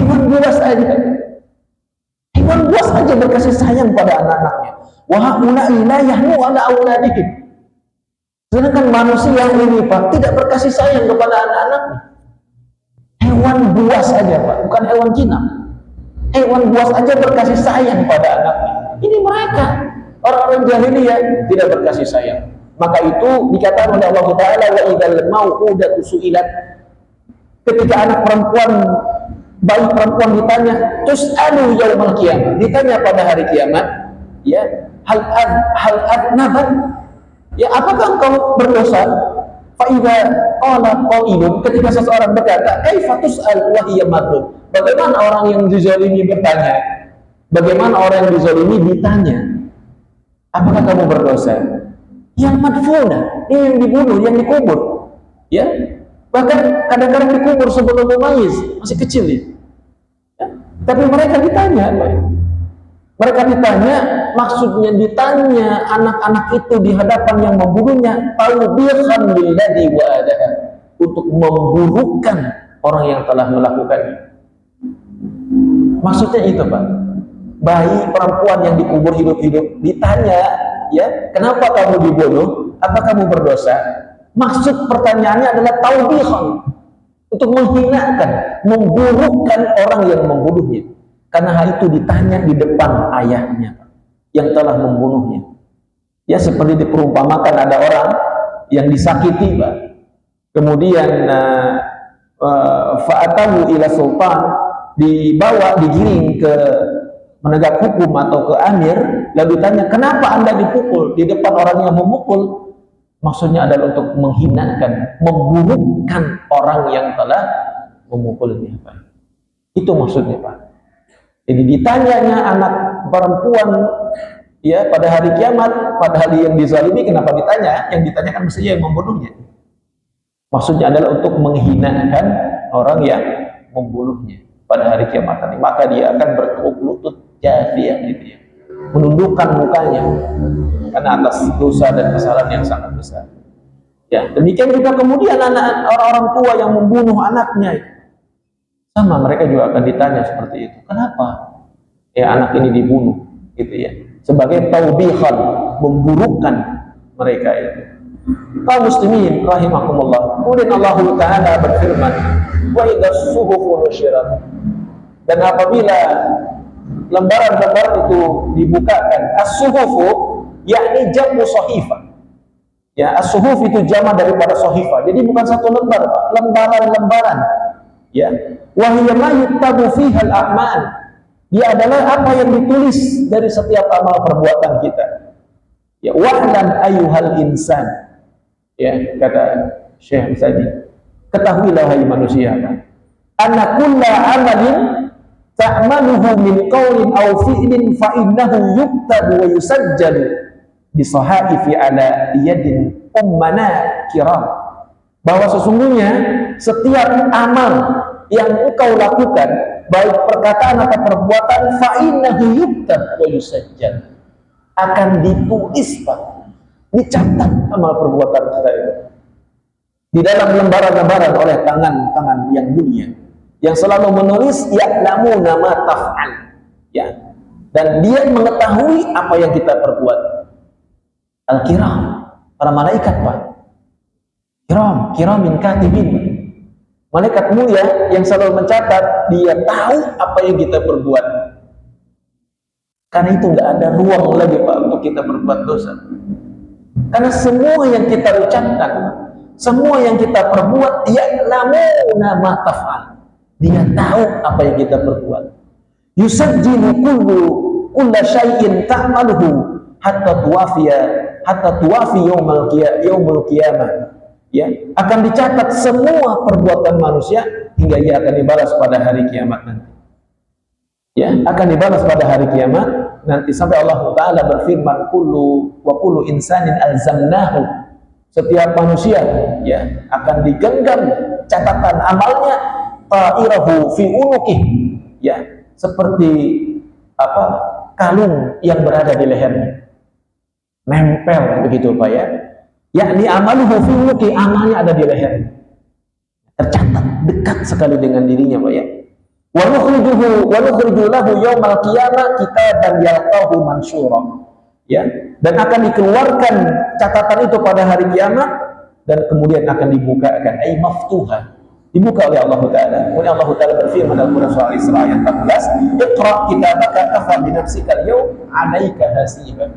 Hewan buas aja berkasih sayang pada anak-anaknya. Wa haula'i la yahnu ala auladihim. Sedangkan manusia ini Pak tidak berkasih sayang kepada anak-anaknya. Hewan buas aja Pak, bukan hewan jinak. Hewan buas aja berkasih sayang pada anaknya. Ini mereka orang-orang jahiliyah tidak berkasih sayang. Maka itu dikatakan oleh Allah Ta'ala, wa idzal mau'udatu su'ilat, ketika anak perempuan, bayi perempuan ditanya, tus'alu yaumal qiyamah, ditanya pada hari kiamat, ya, hal adnabat, ya, apakah engkau berdosa? Fa idza qala qailun, ketika seseorang berkata, kaifa tus'al wa hiya madlum, bagaimana orang yang dizalimi bertanya, bagaimana orang yang dizalimi ditanya, apakah kamu berdosa? Yang madfuna, ini yang dibunuh, yang dikubur, ya, bahkan kadang-kadang dikubur sebelum mumayyiz, masih kecil ya. Tapi mereka ditanya, mereka ditanya, maksudnya ditanya anak-anak itu di hadapan yang membunuhnya, tawbihan lilladzi wa'adaha, untuk memburukkan orang yang telah melakukannya. Maksudnya itu Pak, bayi perempuan yang dikubur hidup-hidup ditanya, ya, kenapa kamu dibunuh? Apa kamu berdosa? Maksud pertanyaannya adalah taubihan, untuk menghinakan, memburukkan orang yang membunuhnya. Karena hal itu ditanya di depan ayahnya yang telah membunuhnya. Ya, seperti diperumpamakan ada orang yang disakiti, Pak. Kemudian fa'atahu ila sultan, dibawa, digiring ke penegak hukum atau ke amir, lalu ditanya, kenapa Anda dipukul di depan orang yang memukul? Maksudnya adalah untuk menghinakan, memburukkan orang yang telah memukulnya, Pak. Itu maksudnya, Pak. Jadi ditanyanya anak perempuan, ya, pada hari kiamat, padahal yang dizalimi, kenapa ditanya? Yang ditanyakan mestinya yang membunuhnya. Maksudnya adalah untuk menghinakan orang yang membunuhnya pada hari kiamat nanti. Maka dia akan bertekuk lutut jafiyah, gitu ya, menundukkan mukanya karena atas dosa dan kesalahan yang sangat besar. Ya, demikian juga kemudian orang-orang tua yang membunuh anaknya, sama mereka juga akan ditanya seperti itu. Kenapa ya anak ini dibunuh, gitu ya, sebagai taubihan, memburukkan mereka itu. Kaum muslimin rahimakumullah. Kemudian Allah Ta'ala berfirman, wa idza suhufu nusyirat, dan apabila lembaran-lembaran itu dibukakan, as-suhufu yakni jamu sahifah. Ya, as-suhuf itu jama daripada sahifah. Jadi bukan satu lembar, Pak, lembaran-lembaran. Ya, wa hiya ma yuktabu fiha al-a'mal. Dia adalah apa yang ditulis dari setiap amal perbuatan kita. Ya, wa'lam ayyuhal insan. Ya, kata Syekh Sa'di, ketahuilah hai manusia, anna kulla amalin ta'maluhu min qawlin aw fi'lin fa innahu yuktabu wa yusajjalu bi sahaifi ala yadin ummana kiram. Bahwa sesungguhnya setiap amal yang engkau lakukan, baik perkataan atau perbuatan, fa innahu yuktab wa yusajjal, akan ditulis, Pak, dicatat amal perbuatan kita itu di dalam lembaran-lembaran oleh tangan-tangan yang mulia yang selalu menulis ya'lamuna ma taf'al, ya, dan dia mengetahui apa yang kita perbuat. Al-kiram, para malaikat, Pak, kiramin katibin, malaikat mulia yang selalu mencatat, dia tahu apa yang kita perbuat. Karena itu nggak ada ruang lagi, Pak, untuk kita berbuat dosa. Karena semua yang kita ucapkan, semua yang kita perbuat, ya'lamuna ma taf'al, dia tahu apa yang kita perbuat. Yusajjilu kulla syai'in ta'maluhu hatta tuwafi yaumul qiyamah. Ya, akan dicatat semua perbuatan manusia hingga ia akan dibalas pada hari kiamat nanti. Ya, akan dibalas pada hari kiamat nanti, sampai Allah Ta'ala berfirman, kullu insanin alzamnahu, setiap manusia, ya, akan digenggam catatan amalnya, ta'irahu fi unuqih, ya, seperti apa, kalung yang berada di lehernya, nempel begitu, Pak, ya, yakni amaluhu fi unuqih, amalnya ada di lehernya, tercatat dekat sekali dengan dirinya, Pak, ya. Wa nukhriju lahu yaumal qiyamah kitaban yalqahu mansyura, ya, dan akan dikeluarkan catatan itu pada hari kiamat, dan kemudian akan dibukakan, ay maftuha, dibuka oleh Allah Ta'ala. Kemudian Allah Ta'ala berfirman dalam Quran surah Al-Isra ayat 14, iqra kitabaka kafa bi nafsika al-yawm 'alaika hasiban,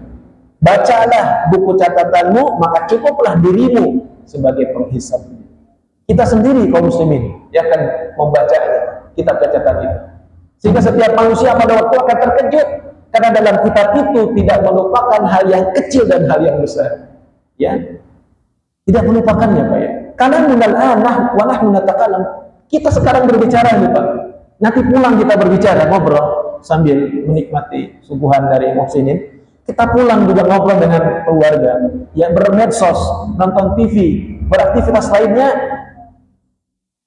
bacalah buku catatanmu, maka cukuplah dirimu sebagai penghisab. Kita sendiri kaum muslimin yang akan membaca kitab catatan itu, sehingga setiap manusia pada waktu akan terkejut, karena dalam kitab itu tidak melupakan hal yang kecil dan hal yang besar, ya, tidak melupakannya, Pak, ya. Karena minal anah wa nahnu natakalam, kita sekarang berbicara nih, Pak, nanti pulang kita berbicara, ngobrol sambil menikmati suguhan dari muhsinin, kita pulang juga ngobrol dengan keluarga, ya, bermedsos, nonton TV, beraktivitas lainnya,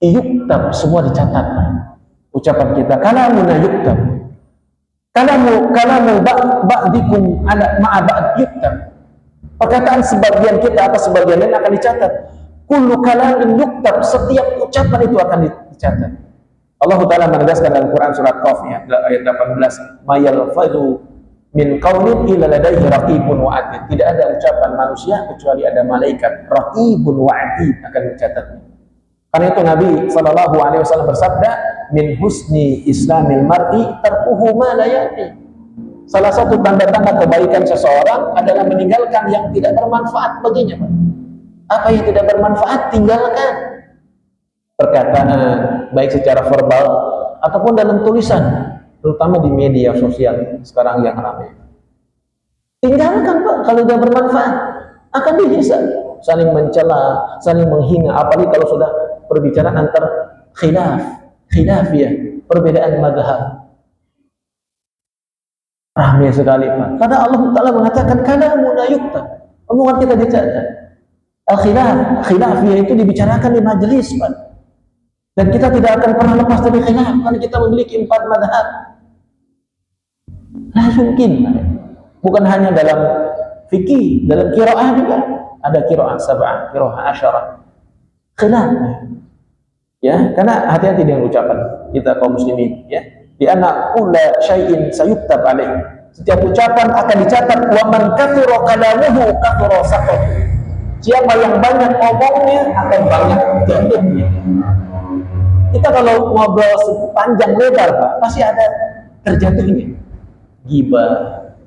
yuktab, semua dicatat, Pak. Ucapan kita, kalamuna yuktab, kalamu ba'dikum ala ma'a ba'd yuktab, perkataan sebagian kita atas sebagian lain akan dicatat. Kullu kalamin yuktab, setiap ucapan itu akan dicatat. Allah Ta'ala menegaskan dalam Quran surat Qaf, ya, ayat 18, ma yalfadhu min qaulin illa ladaihi raqibun wa atid. Tidak ada ucapan manusia kecuali ada malaikat raqibun wa atid akan mencatatnya. Karena itu Nabi sallallahu alaihi wasallam bersabda, min husni islamil mar'i tarkuhu ma la ya'ti. Salah satu tanda-tanda kebaikan seseorang adalah meninggalkan yang tidak bermanfaat baginya, Pak. Apa yang tidak bermanfaat tinggalkan. Perkataan baik secara verbal ataupun dalam tulisan, terutama di media sosial sekarang yang ramai. Tinggalkan, Pak, kalau tidak bermanfaat akan dihisab. Saling mencela, saling menghina, apalagi kalau sudah perbicaraan antar khilafiyah, perbedaan mazhab. Rahmi sekali, Pak. Karena Allah Ta'ala mengatakan kalamun la yuktab. Omongan kita dicatat. Khilafiyah itu dibicarakan di majelis, Pak. Dan kita tidak akan pernah lepas dari khilaf karena kita memiliki 4 mazhab. Nah, mungkin. Bukan hanya dalam fikih, dalam qiraah juga. Ada qiraah 7, qiraah 10. Khilaf. Ya, karena hati-hati dengan ucapan kita kaum muslimin, ya. Di anna kulla syai'in sayuktab alaih. Setiap ucapan akan dicatat. Wa man kathura kalamuhu kathura saqat. Siapa yang banyak ngomongnya akan banyak jatuhnya. Kita kalau ngobrol sepanjang lebar, Pak, pasti ada terjatuhnya. Ghibah,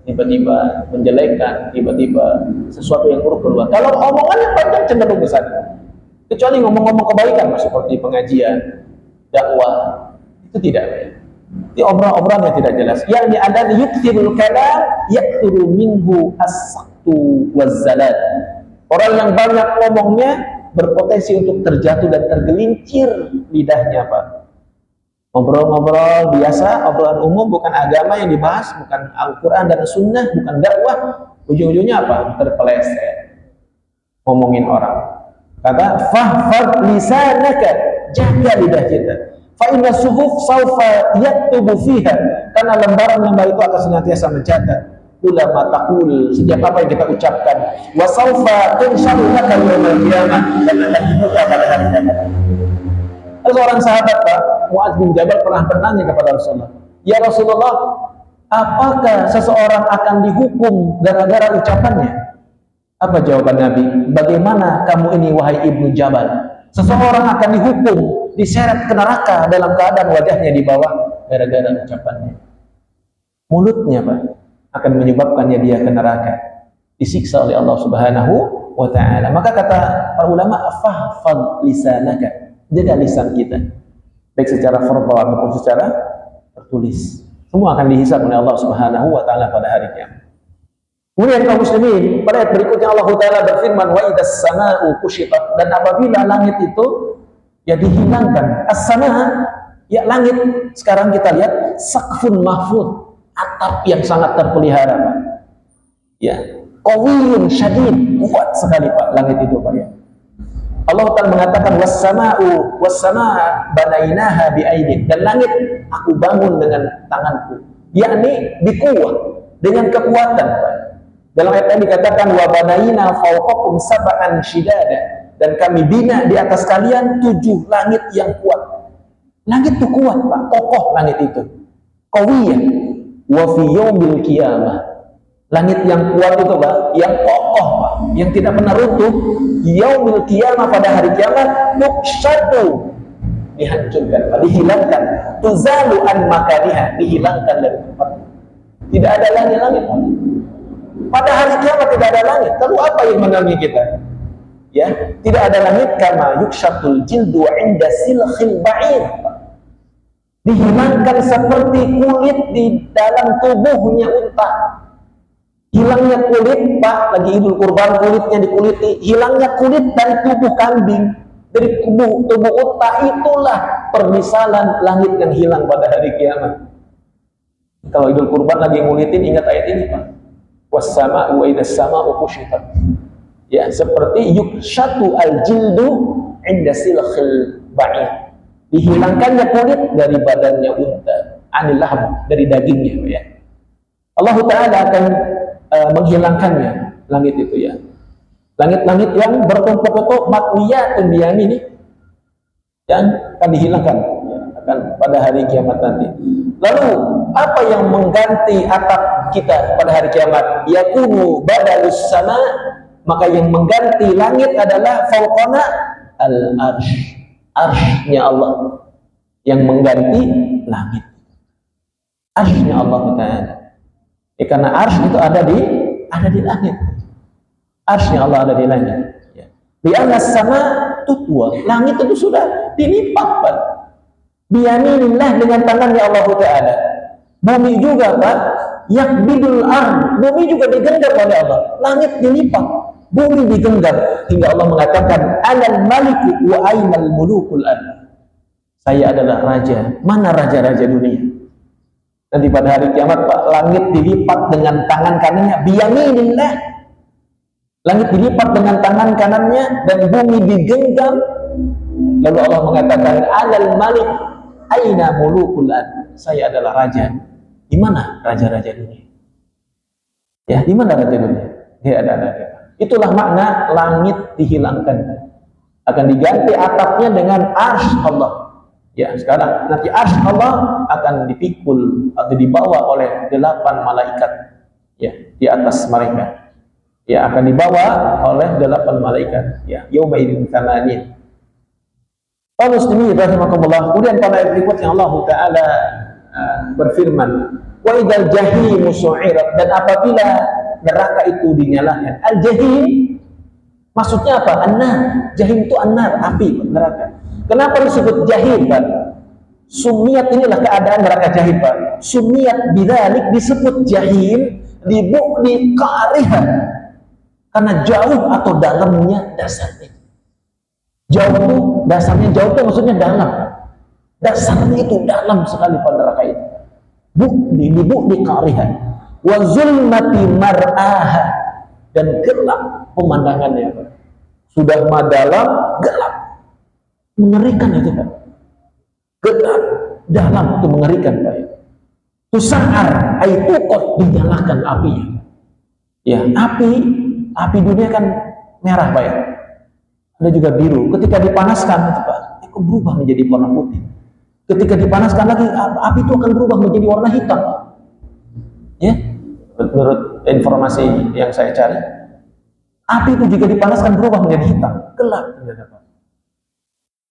tiba-tiba menjelekkan, tiba-tiba sesuatu yang buruk keluar. Kalau omongannya panjang cenderung ke sana. Kecuali ngomong-ngomong kebaikan, Pak, seperti pengajian, dakwah, itu tidak, Pak. Di obrolan yang tidak jelas. Yakni ada yukthirul kalam yakturu minhu as-saqtu waz-zalal. Orang yang banyak ngomongnya berpotensi untuk terjatuh dan tergelincir lidahnya, Pak. Ngobrol-ngobrol biasa, obrolan umum, bukan agama yang dibahas, bukan Al-Quran dan Sunnah, bukan dakwah. Ujung-ujungnya apa? Terpeleset. Ngomongin orang. Kata fahfad lisanaka, jaga lidah kita. Fa inna suhuf saufa yaktubu fiha, karena lembaran-lembar itu akan senantiasa mencatat ulama taqul, setiap apa yang kita ucapkan. Wa saufa tunsharu laka yaumil qiyamah, dan akan dibuka pada hari kiamat. Ada seorang sahabat, Pak, Mu'adz bin Jabal, pernah bertanya kepada Rasulullah, "Ya Rasulullah, apakah seseorang akan dihukum gara-gara ucapannya?" Apa jawaban Nabi? "Bagaimana kamu ini, wahai Ibnu Jabal? Seseorang akan dihukum, diseret ke neraka dalam keadaan wajahnya di bawah gara-gara ucapannya." Mulutnya, Pak, akan menyebabkannya dia ke neraka, disiksa oleh Allah Subhanahu wa ta'ala. Maka kata para ulama, fahfad lisanaka, jaga lisan kita, baik secara verbal ataupun secara tertulis. Semua akan dihisab oleh Allah Subhanahu wa ta'ala pada hari kiamat. Kemudian kaum muslimin, pada ayat berikutnya Allah Ta'ala berfirman, wa idas sama'u kushitat, dan apabila langit itu ya dihilangkan. As-sama', ya langit, sekarang kita lihat saqfun mahfud, atap yang sangat terpelihara, Pak. Ya, qawiyun syadid, kuat sekali, Pak, langit itu, Pak, ya. Allah Ta'ala mengatakan was-sama'u was-sama'a banainaha bi'aidin, dan langit aku bangun dengan tanganku, yakni biquwwah, dengan kekuatan, Pak. Dalam ayat ini dikatakan wa banaina fawqakum sab'an shidada, dan kami bina di atas kalian 7 langit yang kuat. Langit itu kuat, Pak, kokoh langit itu. Qawiyah wa fi yaumil qiyamah. Langit yang kuat itu, Pak, yang kokoh, Pak, yang tidak pernah runtuh. Yaumil qiyamah, pada hari kiamat, tuqshatu, dihancurkan, Pak, dihilangkan. Tuzalu an makaniha, dihilangkan dari tempat. Tidak ada langit-langit, Pak. Pada hari kiamat tidak ada langit. Lalu apa yang menaungi kita? Ya, tidak ada langit kama yukshatul jildu 'inda silkhil ba'ir. Dihilangkan seperti kulit di dalam tubuhnya unta. Hilangnya kulit, Pak, lagi Idul Kurban, kulitnya dikuliti. Hilangnya kulit dari tubuh kambing, dari tubuh unta, itulah permisalan langit yang hilang pada hari kiamat. Kalau Idul Kurban lagi ngulitin, ingat ayat ini, Pak. Was-sama'u wa idas sama'u kushitat. Ya, seperti yukshatu al-jildu 'inda silkhil ba'ir. Dihilangkannya kulit dari badannya unta, anil lahm, dari dagingnya, ya. Allah Ta'ala akan menghilangkannya, langit itu, ya. Langit-langit yang bertumpuk-tumpuk matwiyatun biyamini, yang akan dihilangkan, ya, kan pada hari kiamat nanti. Lalu apa yang mengganti atap kita pada hari kiamat? Yakunu badalus sama, maka yang mengganti langit adalah fauqana al-arsh. Arshnya Allah yang mengganti langit. Arshnya Allah Ta'ala. Ya, karena arsh itu ada di langit. Arshnya Allah ada di langit. Ya. Lianna sama tutwa, langit itu sudah dilipat, Pak. Biyaminillah, dengan tangannya Allah Ta'ala. Bumi juga, Pak, yakbidul ard, bumi juga digenggam oleh Allah. Langit dilipat, bumi digenggam, hingga Allah mengatakan anal maliku wa ainal mulukul ard. Saya adalah raja. Mana raja-raja dunia? Nanti pada hari kiamat, Pak, langit dilipat dengan tangan kanannya, biyaminillah. Langit dilipat dengan tangan kanannya dan bumi digenggam. Lalu Allah mengatakan anal malik aina mulukul ard. Saya adalah raja. Di mana raja-raja dunia? Ya, di mana raja dunia? Dia ada. Itulah makna langit dihilangkan. Akan diganti atapnya dengan arsy Allah. Ya, sekarang nanti arsy Allah akan dipikul atau dibawa oleh 8 malaikat. Ya, di atas mereka. Ya, akan dibawa oleh 8 malaikat. Ya, yauma idzin tsamanin. Para muslimin rahimakumullah. Kemudian pada ayat berikutnya Allah Ta'ala berfirman, wa idzal jahimu su'irat, dan apabila neraka itu dinyalakan. Al-jahim maksudnya apa? An-nar. Jahim itu an-nar, api, neraka. Kenapa disebut jahim, Pak? Sumiyat, inilah keadaan neraka jahim, Pak. Sumiyat bidzalik, disebut jahim di qa'riha, karena jauh atau dalamnya dasarnya. Jauh itu dasarnya, jauh itu maksudnya dalam. Dasarnya itu dalam sekali pada neraka itu. Di qa'riha. Wa zulmati mar'aha, dan gelap pemandangannya. Sudah dalam, gelap. Mengerikan itu, Pak. Gelap, dalam, itu mengerikan, Pak. Tusa'ar, itu kok dinyalakan apinya. Ya, api dunia kan merah, Pak, ya. Ada juga biru. Ketika dipanaskan itu, Pak, itu berubah menjadi warna putih. Ketika dipanaskan lagi, api itu akan berubah menjadi warna hitam. Ya, menurut informasi yang saya cari, api itu jika dipanaskan berubah menjadi hitam, gelap.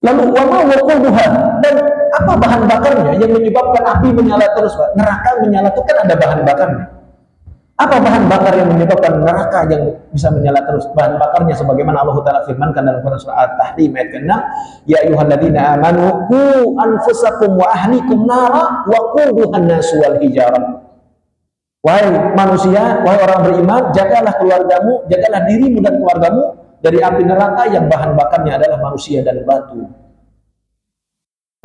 Lalu wama waquduha, dan apa bahan bakarnya yang menyebabkan api menyala terus, Pak? Neraka menyala itu kan ada bahan bakarnya. Apa bahan bakar yang menyebabkan neraka yang bisa menyala terus? Bahan bakarnya sebagaimana Allah Ta'ala firmankan dalam Quran surah At-Tahrim ayat ke-6, ya ayyuhalladzina amanu qu anfusakum wa ahlikum nara wa quduhan nasu wal hijarah. Wahai manusia, wahai orang beriman, jagalah keluargamu, jagalah dirimu dan keluargamu dari api neraka yang bahan bakarnya adalah manusia dan batu.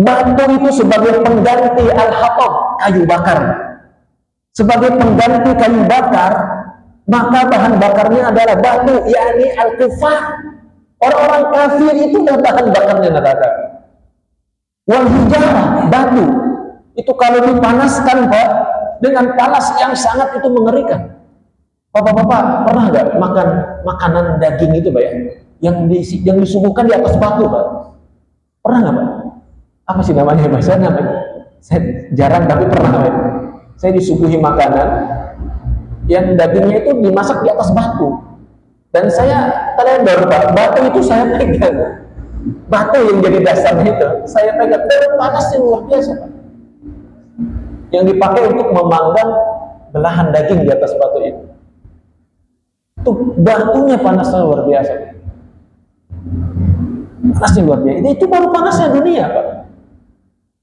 Batu itu sebagai pengganti al-hatab, kayu bakar. Sebagai pengganti kayu bakar, maka bahan bakarnya adalah batu, yakni al-kufar. Orang-orang kafir itu bahan bakarnya neraka. Wal hijarah, batu. Itu kalau dipanaskan, Pak, dengan panas yang sangat itu mengerikan. Bapak-bapak pernah nggak makan makanan daging itu, Pak, ya? Yang disuguhkan di atas batu, Pak? Pernah nggak, Pak? Apa sih namanya, Pak? Saya jarang, tapi pernah, Pak. Saya disuguhi makanan yang dagingnya itu dimasak di atas batu, dan saya teledor, Pak. Batu itu saya pegang, batu yang jadi dasarnya itu saya pegang, dan panasnya luar biasa, Pak. Yang dipakai untuk memanggang belahan daging di atas batu itu batunya panasnya luar biasa. Panasnya luar biasa. Itu baru panasnya dunia, Pak.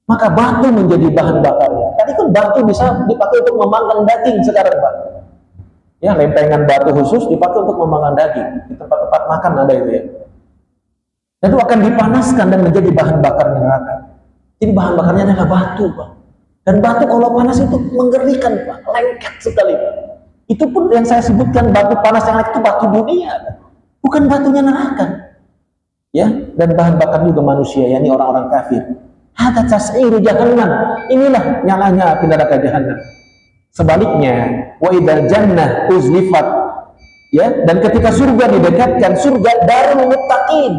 Maka batu menjadi bahan bakarnya. Tadi kan batu bisa dipakai untuk memanggang daging sekarang, Pak. Ya, lempengan batu khusus dipakai untuk memanggang daging. Di tempat-tempat makan ada itu, ya. Dan itu akan dipanaskan dan menjadi bahan bakarnya neraka. Jadi bahan bakarnya adalah batu, Pak. Dan batu kalau panas itu mengerikan, Pak. Lengket sekali, Pak. Itu pun yang saya sebutkan batu panas yang lengket itu batu dunia, bukan batunya neraka. Ya, dan bahan bakar juga manusia, yakni orang-orang kafir. Hadza tas'iru jahannam. Inilah nyalanya api neraka jahannam. Sebaliknya, wa idzal jannah uzlifat. Ya, dan ketika surga didekatkan, surga darul muttaqin.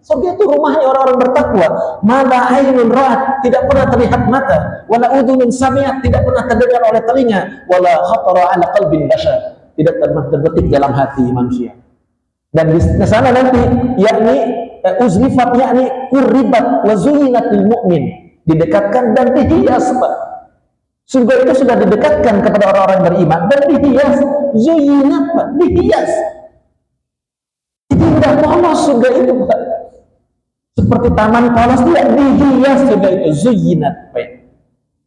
Surga itu rumahnya orang-orang bertakwa. Mala ainun ra'at, tidak pernah terlihat mata, wala udhunun sami'at, tidak pernah terdengar oleh telinga, wala khatara ala qalbin bashar, tidak pernah terbetik dalam hati manusia. Dan di sana nanti yakni uzlifat, yakni qurribat wa zuyinat lil mu'min, didekatkan dan dihias, Pak. Surga itu sudah didekatkan kepada orang-orang beriman dan dihias, zuyinat, Pak, dihias. Indah polos surga itu, Pak. Seperti taman polos, tidak dihias surga itu, zuyinat, Pak.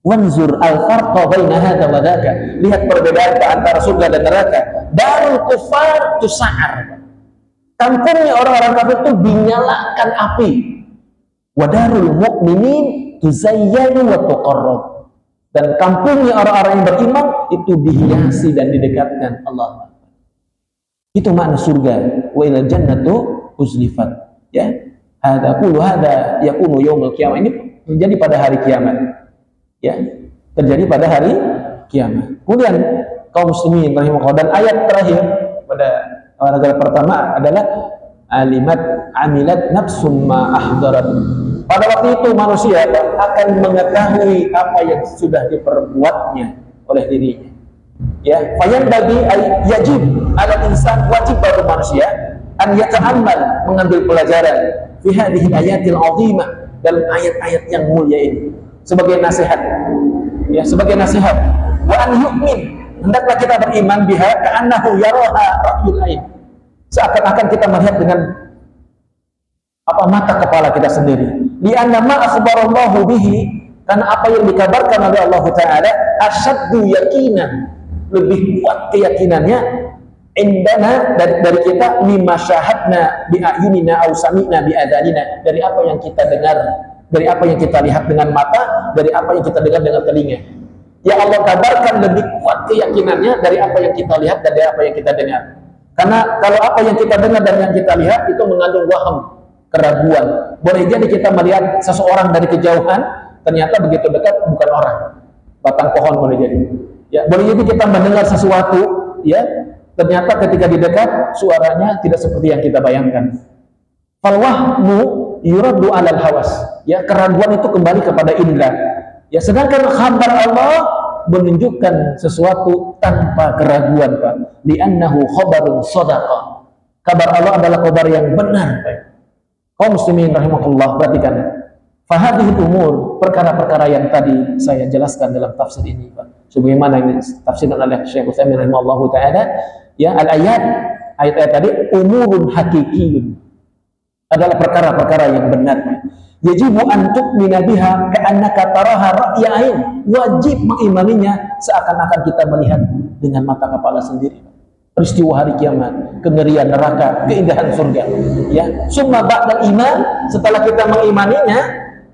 Wanzur al-farqa baina hadza wa dzaka. Lihat perbedaan antara surga dan neraka. Darul kufar tusa'ar. Kampungnya orang-orang kafir itu dinyalakan api. Wadarul mu'minin tuzayyanu wa tuqarrab. Dan kampungnya orang-orang yang beriman itu dihiasi dan didekatkan Allah. Itu makna surga. Wa ilal jannatu uzlifat. Ya. Hadza yakunu yaumul qiyamah. Ini terjadi pada hari kiamat. Ya. Terjadi pada hari kiamat. Kemudian kaum muslimin rahimahullah, dan ayat terakhir pada paragraf pertama adalah amilat nafsum ma ahdarat. Pada waktu itu manusia akan mengetahui apa yang sudah diperbuatnya oleh dirinya. Ya, fayan bagi yajib ala insan, wajib bagi manusia an yata'ammal, mengambil pelajaran fi hadhihi ayatil azimah, dalam ayat-ayat yang mulia ini sebagai nasihat. Ya, sebagai nasihat. Wa an yu'min, hendaklah kita beriman biha ka'annahu yaraha ra'yul ain. Seakan-akan kita melihat dengan mata kepala kita sendiri. Li'anna ma akhbarallahu bihi, karena apa yang dikabarkan oleh Allah Ta'ala asyaddu yakinan, lebih kuat keyakinannya indana dari kita, mimma syahadna bi ayunina aw sami'na bi adanina, dari apa yang kita dengar, dari apa yang kita lihat dengan mata, dari apa yang kita dengar dengan telinga. Ya Allah kabarkan lebih kuat keyakinannya dari apa yang kita lihat dan dari apa yang kita dengar. Karena kalau apa yang kita dengar dan yang kita lihat itu mengandung waham, keraguan. Boleh jadi kita melihat seseorang dari kejauhan, ternyata begitu dekat bukan orang, batang pohon boleh jadi. Ya, boleh jadi kita mendengar sesuatu, ya, ternyata ketika di dekat suaranya tidak seperti yang kita bayangkan. Fal wahmu yuraddu 'alal hawas. Ya, keraguan itu kembali kepada indera. Ya, sedangkan kabar Allah menunjukkan sesuatu tanpa keraguan, Pak. Li'annahu khabarun shadaqah. Kabar Allah adalah kabar yang benar, Pak. Kaum muslimin rahimahullah, perhatikan. Fahadhil umur, perkara-perkara yang tadi saya jelaskan dalam tafsir ini, Pak. Sebagaimana yang ditafsirkan oleh Syekh Utsaimin rahimahullahu taala, ya, ayat-ayat tadi umurun hakikiyun, adalah perkara-perkara yang benar. Yajibu an tu'mina biha ka'annaka taraha ra'ya ain. Wajib mengimaninya seakan-akan kita melihat dengan mata kepala sendiri. Peristiwa hari kiamat, kengerian neraka, keindahan surga. Ya, summa ba'dal iman, setelah kita mengimaninya,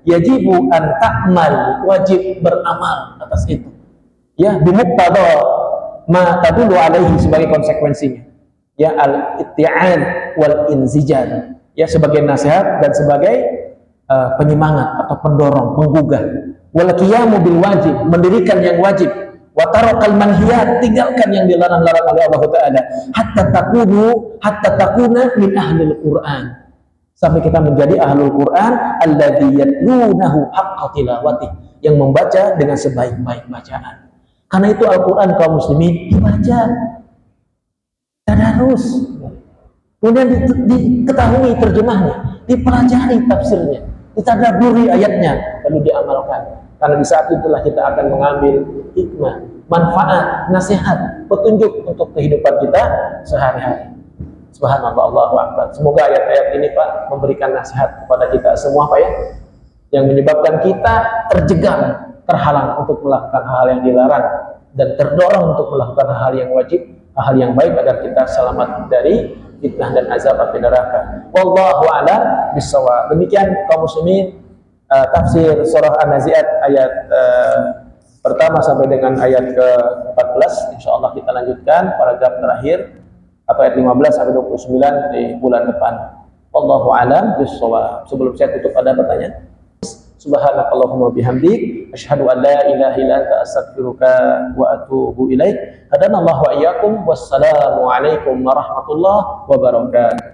yajibu an ta'mal, wajib beramal atas itu. Ya, bimuqtada ma tadullu alaihi, sebagai konsekuensinya. Ya, al-itti'an wal inzijan. Ya, sebagai nasihat dan sebagai penyemangat atau pendorong, menggugah. Wal qiyamu bil wajib, mendirikan yang wajib. Wa tarakal manhiyat, tinggalkan yang dilarang-larang oleh Allah Ta'ala. Hatta takuna min ahlil Qur'an, sampai kita menjadi ahlul Qur'an alladzi yatlunahu haqqa tilawati, yang membaca dengan sebaik-baik bacaan. Karena itu Al-Qur'an kaum muslimin dibaca, tadarus, kemudian diketahui terjemahnya, dipelajari tafsirnya, ditadaburi ayatnya, lalu diamalkan. Karena di saat itulah kita akan mengambil hikmah, manfaat, nasihat, petunjuk untuk kehidupan kita sehari-hari. Subhanallah, Allahu Akbar. Semoga ayat-ayat ini, Pak, memberikan nasihat kepada kita semua, Pak, ya, yang menyebabkan kita terjegal, terhalang untuk melakukan hal yang dilarang, dan terdorong untuk melakukan hal yang wajib, hal yang baik, agar kita selamat dari fitnah dan azab api neraka. Wallahu a'lam bishawab. Demikian kaum muslimin, tafsir surah An-Nazi'at ayat pertama sampai dengan ayat ke-14. Insyaallah kita lanjutkan paragraf terakhir atau ayat 15 sampai 29 di bulan depan. Wallahu a'lam bishawab. Sebelum saya tutup, ada pertanyaan? Subhanakallahumma bihamdik asyhadu an la ilaha illa anta astaghfiruka wa atubu ilaik. Hadanallahu wa iyyakum. Wassalamu alaikum warahmatullahi wabarakatuh.